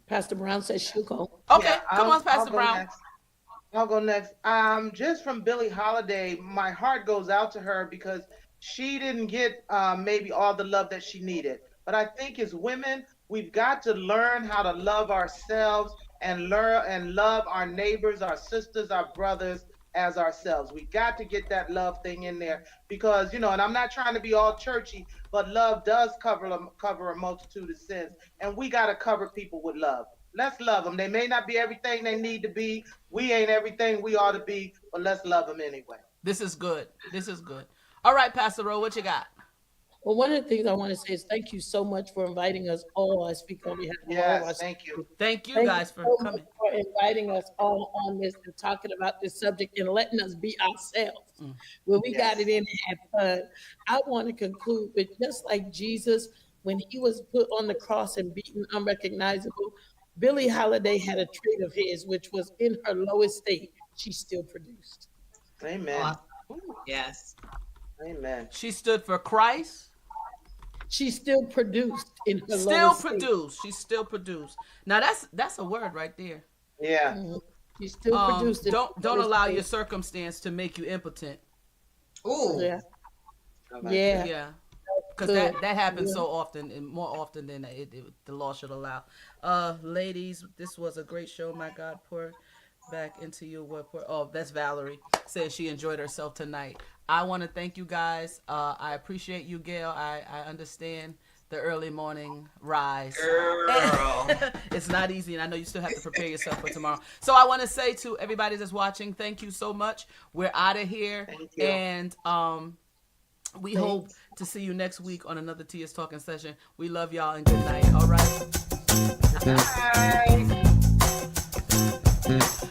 Pastor Brown says she'll go. Okay, come on, Pastor Brown. I'll go next. Just from Billie Holiday, my heart goes out to her because she didn't get maybe all the love that she needed. But I think as women, we've got to learn how to love ourselves and love our neighbors, our sisters, our brothers as ourselves. We got to get that love thing in there because, and I'm not trying to be all churchy, but love does cover a multitude of sins. And we got to cover people with love. Let's love them. They may not be everything they need to be. We ain't everything we ought to be, but let's love them anyway. This is good. All right, Pastor Ro, what you got? Well, one of the things I want to say is thank you so much for inviting us all. I speak on behalf of all of us. Thank you. Thank you guys for coming. For inviting us all on this and talking about this subject and letting us be ourselves. Well, we got it in and had fun. I want to conclude with just like Jesus, when he was put on the cross and beaten unrecognizable, Billie Holiday had a trait of his, which was in her lowest state, she still produced. Amen. Yes. Amen. She stood for Christ. She still produced in her lowest state. She still produced. Now that's a word right there. Yeah. She still produced. Don't allow your circumstance to make you impotent. Ooh. Yeah. Yeah. Because that happens so often, and more often than the law should allow. Ladies, this was a great show. My God, poor back into your work. Oh, that's Valerie. Says she enjoyed herself tonight. I want to thank you guys. I appreciate you, Gail. I understand the early morning rise. Girl. It's not easy, and I know you still have to prepare yourself for tomorrow. So I want to say to everybody that's watching, thank you so much. We're out of here, and we hope to see you next week on another Tia's Talking session. We love y'all, and good night. All right. Bye.